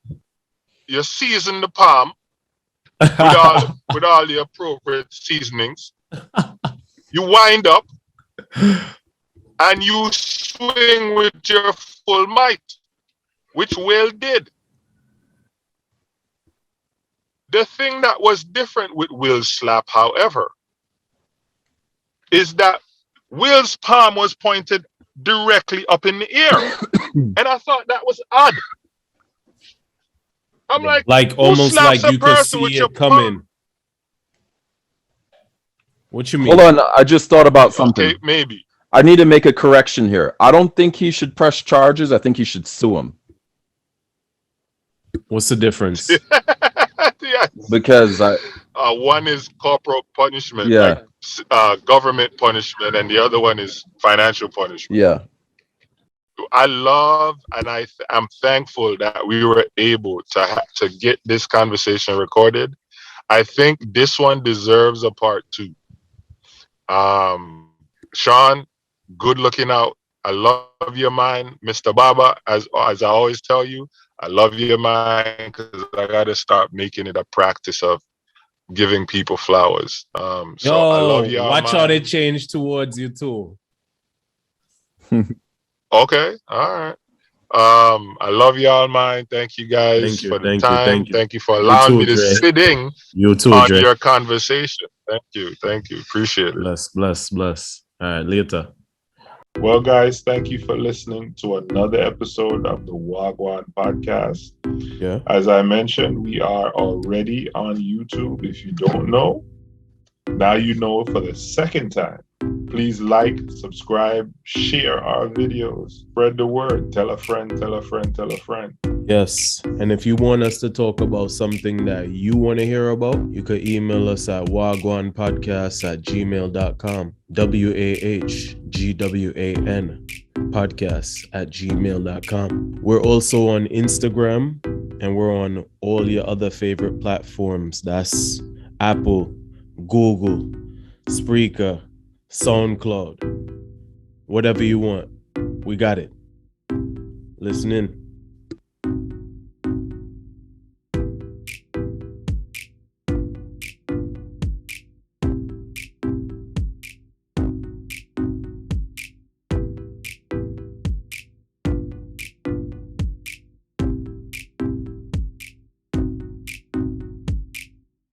Speaker 3: You season the palm with all the appropriate seasonings. You wind up and you swing with your full might, which Will did. The thing that was different with Will's slap, however, is that Will's palm was pointed directly up in the air. And I thought that was odd. I'm like who
Speaker 2: almost
Speaker 3: slaps
Speaker 2: like
Speaker 3: a
Speaker 2: you could
Speaker 3: person with
Speaker 2: see
Speaker 3: your
Speaker 2: it coming. What you mean?
Speaker 5: Hold on, I just thought about something.
Speaker 3: Okay, maybe.
Speaker 5: I need to make a correction here. I don't think he should press charges. I think he should sue him.
Speaker 2: What's the difference?
Speaker 3: Yes.
Speaker 5: Because
Speaker 3: one is corporal punishment,
Speaker 5: Yeah.
Speaker 3: like government punishment, and the other one is financial punishment.
Speaker 5: yeah.
Speaker 3: I love and I'm thankful that we were able to get this conversation recorded. I think this one deserves a part 2. Shawn, good looking out. I love your mind, Mr. Baba. As I always tell you, I love your mind because I got to start making it a practice of giving people flowers. So I love you.
Speaker 2: Watch how they change towards you too.
Speaker 3: Okay, all right. I love y'all, mine. Thank you guys for the time. Thank you for allowing me to sit in on
Speaker 2: Dre.
Speaker 3: your conversation. Thank you. Appreciate it.
Speaker 2: Bless. All right, later.
Speaker 3: Well, guys, thank you for listening to another episode of the Wagwan podcast.
Speaker 2: Yeah.
Speaker 3: As I mentioned, we are already on YouTube. If you don't know, now you know for the second time. Please like, subscribe, share our videos, spread the word, tell a friend.
Speaker 2: Yes. And if you want us to talk about something that you want to hear about, you could email us at wagwanpodcast@gmail.com. WAHGWAN podcast@gmail.com. We're also on Instagram and we're on all your other favorite platforms. That's Apple, Google, Spreaker, SoundCloud, whatever you want. We got it. Listen in.